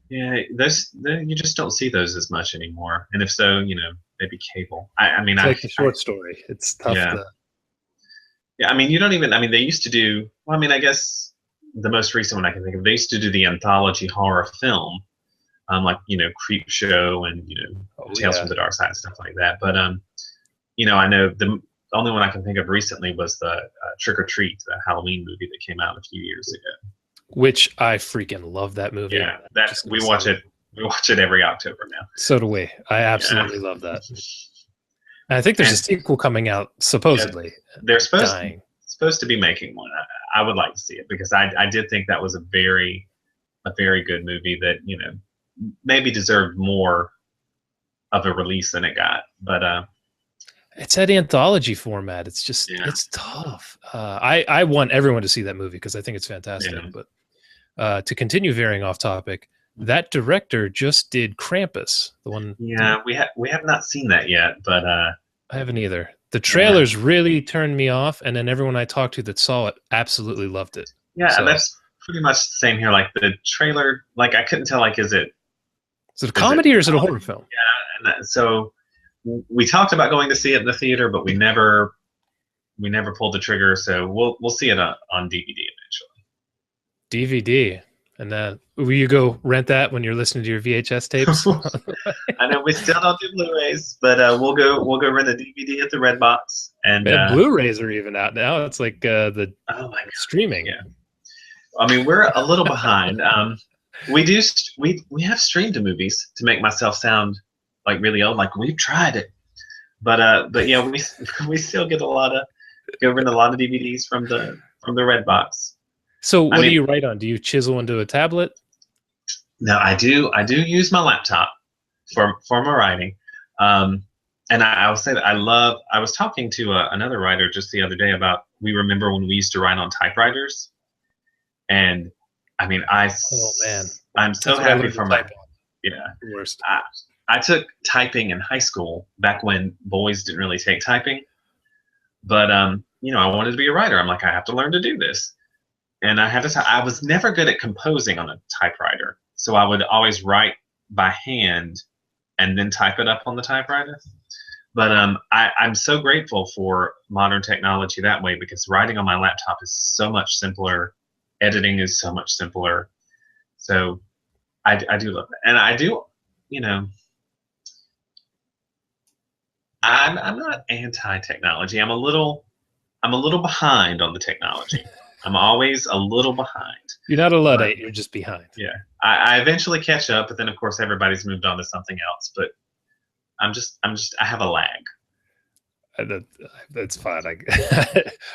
Yeah, you just don't see those as much anymore. And if so, maybe cable. I mean, it's like the short story. It's tough. Yeah, I mean, you don't even. I mean, they used to do. Well, I mean, I guess the most recent one I can think of. They used to do the anthology horror film, like Creep Show and Tales from the Dark Side and stuff like that. But I know the only one I can think of recently was the Trick or Treat, the Halloween movie that came out a few years ago. Which I freaking love that movie. Yeah, we watch it. We watch it every October now. So do we. I absolutely love that. And I think there's a sequel coming out, supposedly. Yeah, they're supposed to be making one. I would like to see it because I did think that was a very good movie that maybe deserved more of a release than it got. But it's that anthology format. It's just it's tough. I want everyone to see that movie because I think it's fantastic. Yeah. But to continue veering off topic, that director just did Krampus, the one. Yeah, we have not seen that yet, but I haven't either. The trailers really turned me off, and then everyone I talked to that saw it absolutely loved it. Yeah, that's pretty much the same here. Like the trailer, like I couldn't tell. Like, is it a comedy or is it a horror film? Yeah, and so we talked about going to see it in the theater, but we never pulled the trigger. So we'll see it on DVD eventually. DVD. And then will you go rent that when you're listening to your VHS tapes? I know we still don't do Blu-rays, but we'll go rent a DVD at the Redbox. And Blu-rays are even out now. It's like the streaming. Yeah. I mean, we're a little behind. We have streamed movies to make myself sound like really old. Like we've tried it, but yeah, we still get go rent a lot of DVDs from the Redbox. So what do you write on? Do you chisel into a tablet? No, I do use my laptop for my writing. And I will say that I was talking to another writer just the other day about, we remember when we used to write on typewriters. And I mean, I'm so happy for my, worst. I took typing in high school back when boys didn't really take typing, but I wanted to be a writer. I'm like, I have to learn to do this. And I was never good at composing on a typewriter. So I would always write by hand and then type it up on the typewriter. But I'm so grateful for modern technology that way, because writing on my laptop is so much simpler. Editing is so much simpler. So I do love it, and I do, you know, I'm not anti-technology. I'm a little behind on the technology. I'm always a little behind. You're not a But, Luddite. You're just behind. yeah, I eventually catch up, but then of course everybody's moved on to something else. But I have a lag. That's fine.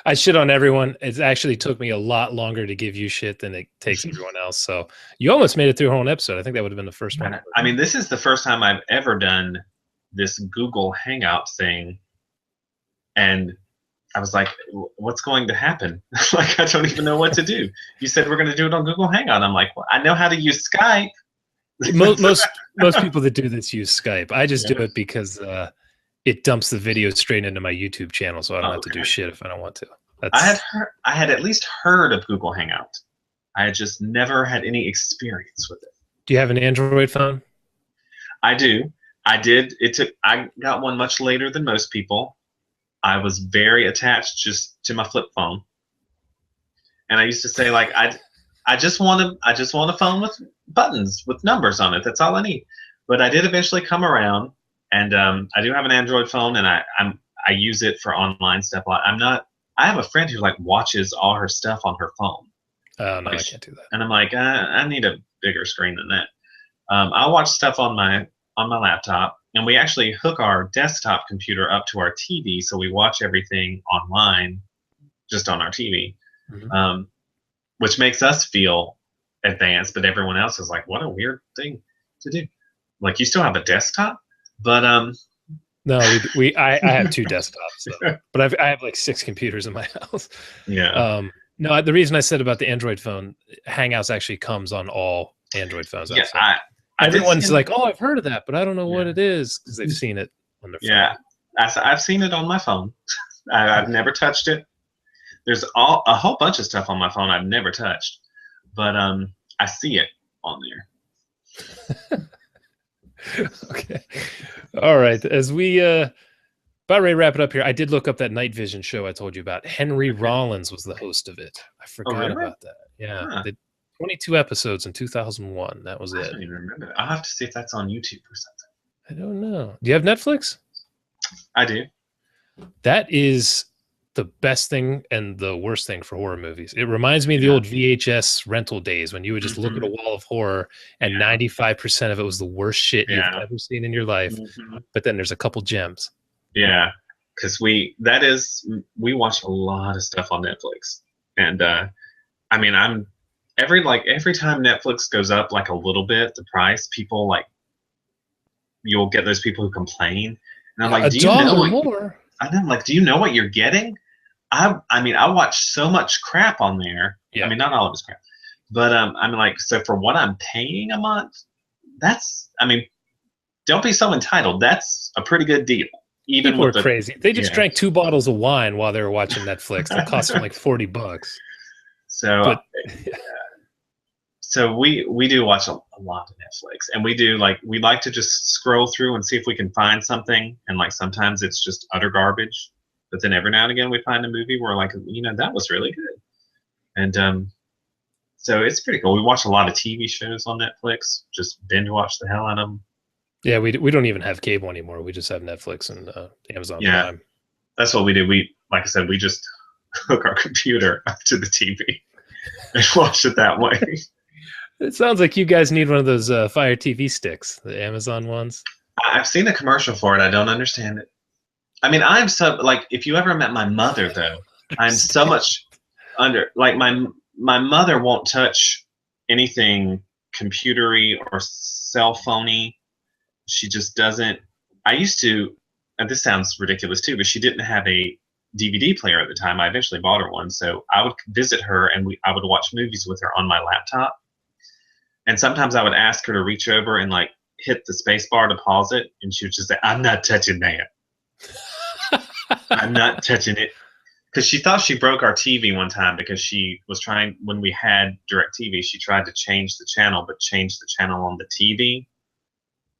I shit on everyone. It actually took me a lot longer to give you shit than it takes everyone else. So you almost made it through a whole episode. I think that would have been the first one. I mean, this is the first time I've ever done this Google Hangout thing, and I was like, what's going to happen? Like, I don't even know what to do. You said we're going to do it on Google Hangout. I'm like, well, I know how to use Skype. Most people that do this use Skype. I just do it because it dumps the video straight into my YouTube channel, so I don't have to do shit if I don't want to. I had at least heard of Google Hangout. I had just never had any experience with it. Do you have an Android phone? I do. I did. I got one much later than most people. I was very attached just to my flip phone, and I used to say, like, I just want a phone with buttons with numbers on it. That's all I need. But I did eventually come around, and I do have an Android phone, and I use it for online stuff a lot. I have a friend who like watches all her stuff on her phone. Oh no, I can't do that. And I'm like, I need a bigger screen than that. I watch stuff on my laptop, and we actually hook our desktop computer up to our TV, so we watch everything online, just on our TV, which makes us feel advanced. But everyone else is like, "What a weird thing to do." Like, you still have a desktop, but no, I have 2 desktops, though. But I have like 6 computers in my house. Yeah. No, the reason I said about the Android phone, Hangouts actually comes on all Android phones. Yeah, everyone's like, "Oh, I've heard of that," but I don't know what it is because they've seen it on their phone. Yeah, I've seen it on my phone. I've never touched it. There's a whole bunch of stuff on my phone I've never touched, but I see it on there. Okay. All right. As we about ready to wrap it up here, I did look up that night vision show I told you about. Henry Rollins was the host of it. I forgot about that. Yeah. Huh. 22 episodes in 2001. That was it. I don't even remember that. I'll have to see if that's on YouTube or something. I don't know. Do you have Netflix? I do. That is the best thing and the worst thing for horror movies. It reminds me of the old VHS rental days when you would just look at a wall of horror and 95% of it was the worst shit you've ever seen in your life. But then there's a couple gems. Yeah, because we watch a lot of stuff on Netflix, and I mean, every time Netflix goes up like a little bit, the price, people like, you'll get those people who complain, and I'm like, do you know more? I know, like, do you know what you're getting? I mean, I watch so much crap on there. Yeah. I mean, not all of it's crap, but I'm like, so for what I'm paying a month, don't be so entitled. That's a pretty good deal. Even people are crazy. They just drank 2 bottles of wine while they were watching Netflix. That cost them like $40. So, so we do watch a lot of Netflix, and we like to just scroll through and see if we can find something. And like sometimes it's just utter garbage, but then every now and again we find a movie where like, that was really good. And so it's pretty cool. We watch a lot of TV shows on Netflix. Just binge watch the hell out of them. Yeah, we don't even have cable anymore. We just have Netflix and Amazon Prime. That's what we do. Like I said, we just hook our computer up to the TV and watch it that way. It sounds like you guys need one of those Fire TV sticks, the Amazon ones. I've seen a commercial for it. I don't understand it. I mean, I'm so like, if you ever met my mother, though, I'm so much under. Like my mother won't touch anything computery or cell phony. She just doesn't. I used to, and this sounds ridiculous too, but she didn't have a DVD player at the time. I eventually bought her one, so I would visit her and I would watch movies with her on my laptop. And sometimes I would ask her to reach over and like hit the space bar to pause it, and she would just say, "I'm not touching that. I'm not touching it." Because she thought she broke our TV one time because she was trying, when we had DirecTV, she tried to change the channel, but changed the channel on the TV.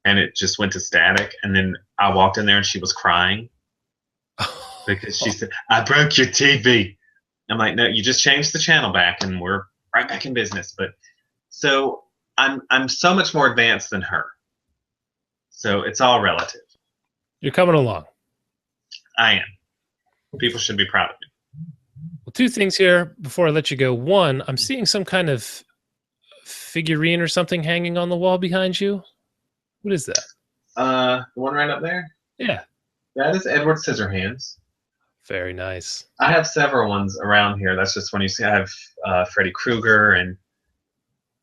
And it just went to static. And then I walked in there and she was crying because she said, "I broke your TV." I'm like, "No, you just changed the channel back and we're right back in business." But so I'm so much more advanced than her. So it's all relative. You're coming along. I am. People should be proud of me. Well, two things here before I let you go. One, I'm seeing some kind of figurine or something hanging on the wall behind you. What is that? The one right up there? Yeah. That is Edward Scissorhands. Very nice. I have several ones around here. That's just when you see I have Freddy Krueger, and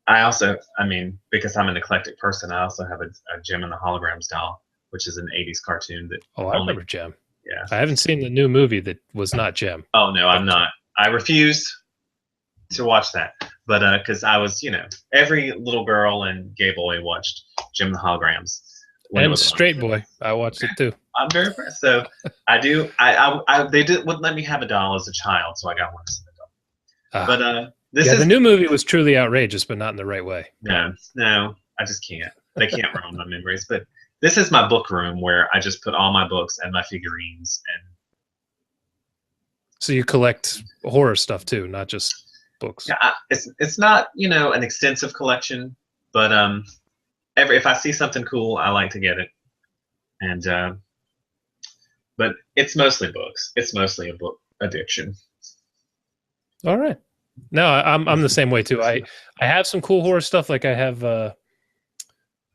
I also, I mean, because I'm an eclectic person, I also have a Jem and the Holograms doll, which is an 80s cartoon that I remember Jem. Yeah. I haven't seen the new movie that was not Jem. Oh, no, I'm not. I refuse to watch that. But because I was, every little girl and gay boy watched Jem and the Holograms. And straight boy. I watched it too. I'm very impressed. So I do. They wouldn't let me have a doll as a child, so I got one as an adult. But the new movie was truly outrageous, but not in the right way. No, I just can't. They can't ruin my memories. But this is my book room where I just put all my books and my figurines. And so you collect horror stuff too, not just books. Yeah, it's not an extensive collection, but if I see something cool, I like to get it. And but it's mostly books. It's mostly a book addiction. All right. No, I'm the same way too. I have some cool horror stuff. Like I have I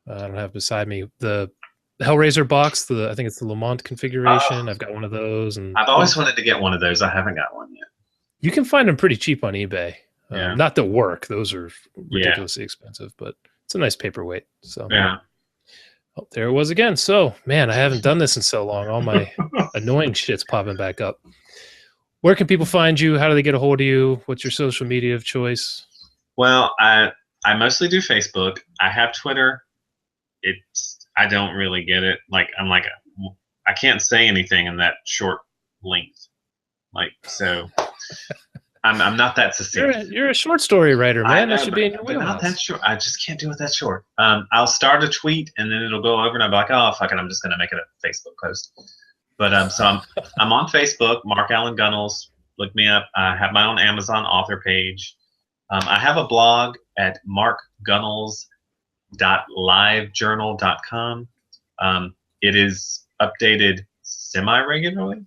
don't have beside me the Hellraiser box. I think it's the Lamont configuration. I've got one of those, and I've always wanted to get one of those. I haven't got one yet. You can find them pretty cheap on eBay. Yeah. Not that work; those are ridiculously expensive, but it's a nice paperweight. So yeah. Oh, there it was again. So, man, I haven't done this in so long. All my annoying shit's popping back up. Where can people find you? How do they get a hold of you? What's your social media of choice? Well, I mostly do Facebook. I have Twitter. I don't really get it. I can't say anything in that short length. So I'm not that succinct. You're a short story writer, man. That should be in your wheelhouse. Not that short. I just can't do it that short. I'll start a tweet and then it'll go over and I'll be like, oh fuck it, I'm just gonna make it a Facebook post. But so I'm on Facebook, Mark Allen Gunnells. Look me up. I have my own Amazon author page. I have a blog at markgunnells.livejournal.com. It is updated semi-regularly.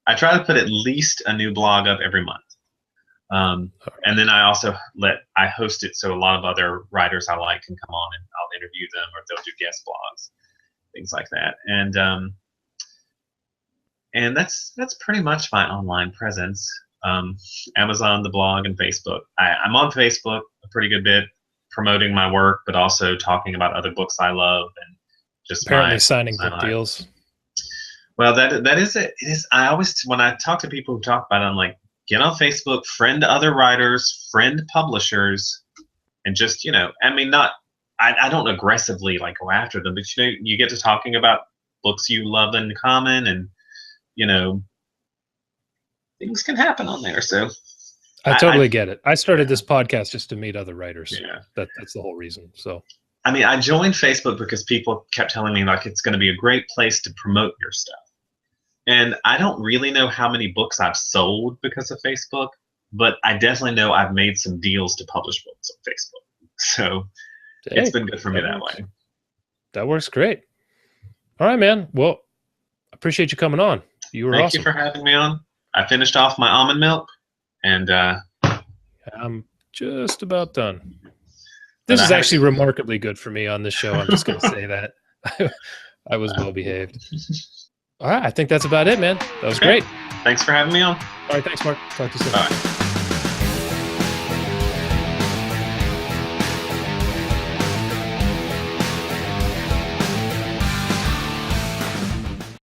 I try to put at least a new blog up every month. And then I also I host it so a lot of other writers I like can come on and I'll interview them, or they'll do guest blogs, things like that. And that's pretty much my online presence. Amazon, the blog, and Facebook. I'm on Facebook a pretty good bit, promoting my work, but also talking about other books I love and just apparently signing book deals. Well, that is it. It is. I always, when I talk to people who talk about it, I'm like, get on Facebook, friend other writers, friend publishers, and just I don't aggressively go after them, but you get to talking about books you love in common, and things can happen on there. So I totally get it. I started this podcast just to meet other writers. Yeah, that's the whole reason. So I joined Facebook because people kept telling me it's going to be a great place to promote your stuff. And I don't really know how many books I've sold because of Facebook, but I definitely know I've made some deals to publish books on Facebook. So it's been good for me that way. That works great. All right, man. Well, I appreciate you coming on. You were awesome. Thank you for having me on. I finished off my almond milk, and I'm just about done. This is actually remarkably good for me on this show. I'm just going to say that. I was well behaved. All right. I think that's about it, man. That was great. Thanks for having me on. All right. Thanks, Mark. Talk to you soon. Bye.